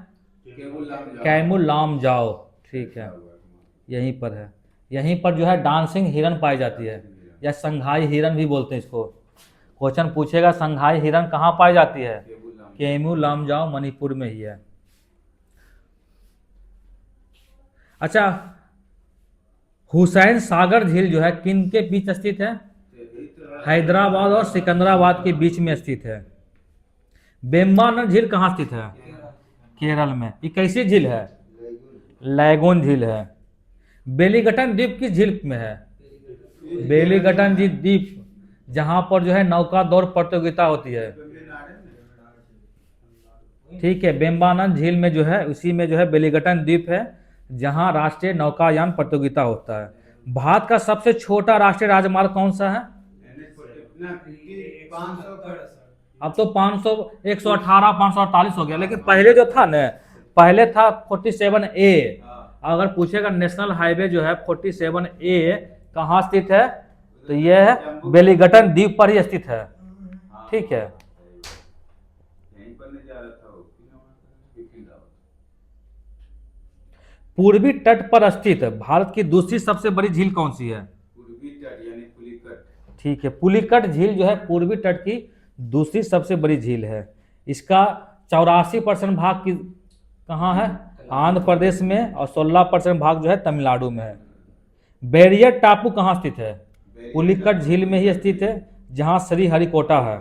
कैमूर लामजाओ, ठीक है, यहीं पर है। यहीं पर जो है डांसिंग हिरन पाई जाती है, या संघाई हिरन भी बोलते हैं इसको। क्वेश्चन पूछेगा संघाई हिरन कहाँ पाई जाती है? कैमूर लामजाओ, मणिपुर में ही है। अच्छा, हुसैन सागर झील जो है किन के बीच स्थित है? हैदराबाद और सिकंदराबाद के बीच में स्थित है। वेम्बनाड झील कहाँ स्थित है? केरल में। ये कैसी झील है? लैगून झील है। बेलीघटन द्वीप किस झील में है? बेलीघटन जी द्वीप, जहां पर जो है नौका दौड़ प्रतियोगिता होती है। ठीक है, वेम्बनाड झील में जो है, उसी में जो है बेलीघटन द्वीप है, जहां राष्ट्रीय नौकायान प्रतियोगिता होता है। भारत का सबसे छोटा राष्ट्रीय राजमार्ग कौन सा है? अब तो 500, 118, 548 हो गया, लेकिन पहले जो था न, पहले था 47A। अगर पूछेगा नेशनल हाईवे जो है 47A कहाँ स्थित है, तो यह है बेलीघटन द्वीप पर ही स्थित है। ठीक है। पूर्वी तट पर स्थित भारत की दूसरी सबसे बड़ी झील कौन सी है? पूर्वी तट यानी पुलिकट। ठीक है, पुलिकट झील जो है पूर्वी तट की दूसरी सबसे बड़ी झील है। इसका 84% भाग की कहाँ है? आंध्र प्रदेश में, और 16% भाग जो है तमिलनाडु में है। बैरियर टापू कहाँ स्थित है? पुलिकट झील में ही स्थित है, जहां श्रीहरिकोटा है।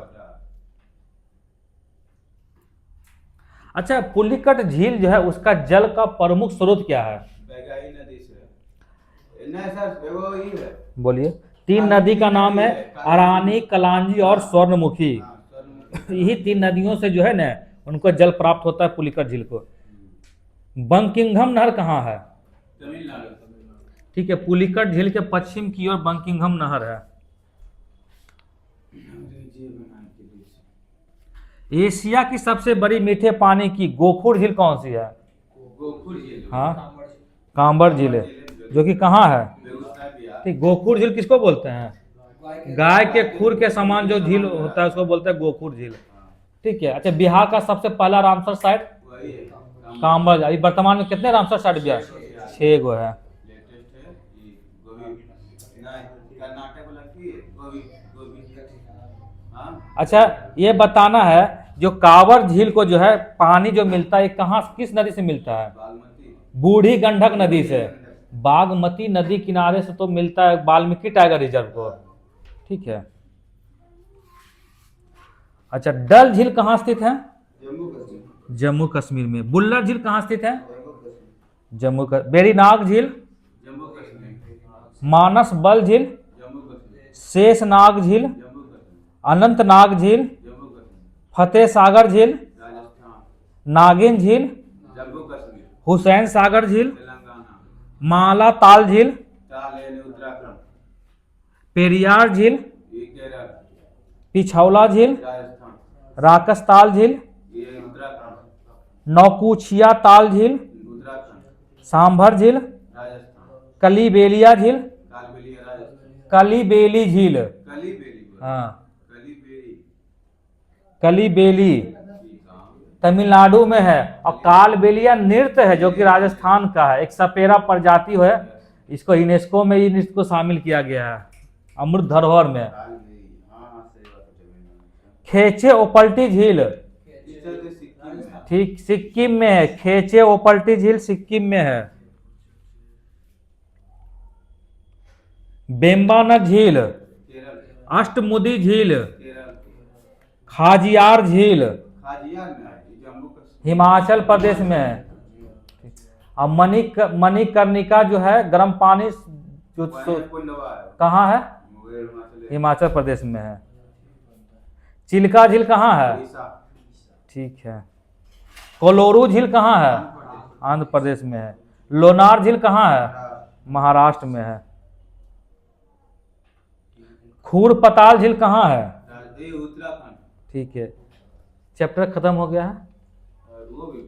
अच्छा, पुलिकट झील जो है उसका जल का प्रमुख स्रोत क्या है? बैगाई नदी से। नहीं सर, वो ही है। बोलिए। 3 नदी का नाम है, अरानी, कलांजी और स्वर्णमुखी। यही 3 नदियों से जो है ना उनको जल प्राप्त होता है पुलिकट झील को। बंकिंघम नहर कहाँ है? तमिलनाडु। ठीक है, पुलिकट झील के पश्चिम की ओर बंकिंघम नहर है। एशिया की सबसे बड़ी मीठे पानी की गोखुर झील कौन सी है? गोखुर झील। हाँ, कांबर झील है, जो कि कहाँ है? बेगूसराय बिहार। ठीक, गोखुर झील किसको बोलते हैं? गाय के खुर के समान जो झील होता है उसको बोलते हैं गोखुर झील। ठीक है। अच्छा, बिहार का सबसे पहला रामसर साइट वही है कांबर झील। वर्तमान में कितने रामसर साइट बिहार? 6 गो है। लेटेस्ट है ये गोभी। नहीं, कर्नाटक वाला की गोभी गोभी। हाँ। अच्छा, ये बताना है जो कांवर झील को जो है पानी जो मिलता है कहाँ, किस नदी से मिलता है? बागमती। बूढ़ी गंडक नदी से। बागमती नदी किनारे से तो मिलता है वाल्मीकि टाइगर रिजर्व को। ठीक है। अच्छा, डल झील कहाँ स्थित है? जम्मू कश्मीर। जम्मू कश्मीर में। बुल्लर झील कहाँ स्थित है? जम्मू कश्मीर। बेरीनाग झील, जम्मू कश्मीर। मानस बल झील, जम्मू कश्मीर। शेषनाग झील, जम्मू कश्मीर। अनंतनाग झील, जम्मू कश्मीर। फतेह सागर झील, राजस्थान। नागिन झील, जम्मू कश्मीर। हुसैन सागर झील, तेलंगाना। माला ताल झील, ताल यानी उत्तराखंड। पेरियार झील, ये केरल। पिछौला झील, राजस्थान। राकसताल झील, ये उत्तराखंड। नौकुचिया ताल झील, उत्तराखंड। सांभर झील, राजस्थान। कलीबेलिया झील, कालबेलिया राजस्थान। कलीबेली झील, कलीबेली। हाँ, कलीबेली। कलीबेली ठीक, हाँ। तमिलनाडु में है। और कालबेलिया नृत्य है जो कि राजस्थान का है, एक सपेरा प्रजाति है। इसको यूनेस्को में ही इसको शामिल किया गया है अमृत धरोहर में। कालबेली, हाँ हाँ सही बात है, तमिलनाडु। खेचे ओपल्टी झील, इधर से सिक्किम में। ठीक, सिक्किम में है। खेचे ओपल्टी झील सिक्किम में है। बेम्बानद झील, केरल। अष्टमुदी झील, केरल। खाजियार झील खाजियार में है, ये जम्मू कश्मीर। हिमाचल प्रदेश में है। और मणिकर्णिका जो है गर्म पानी जो कुंडवा है। कहाँ है? मुंगेर हिमाचल। हिमाचल प्रदेश में है। चिल्का झील कहाँ है? उड़ीसा। ठीक है। कोलोरू झील कहाँ है? आंध्र प्रदेश में है। लोनार झील कहाँ है? महाराष्ट्र में है। खूर पताल झील कहाँ है? ये उत्तराखंड। ठीक है, चैप्टर खत्म हो गया है। और वो भी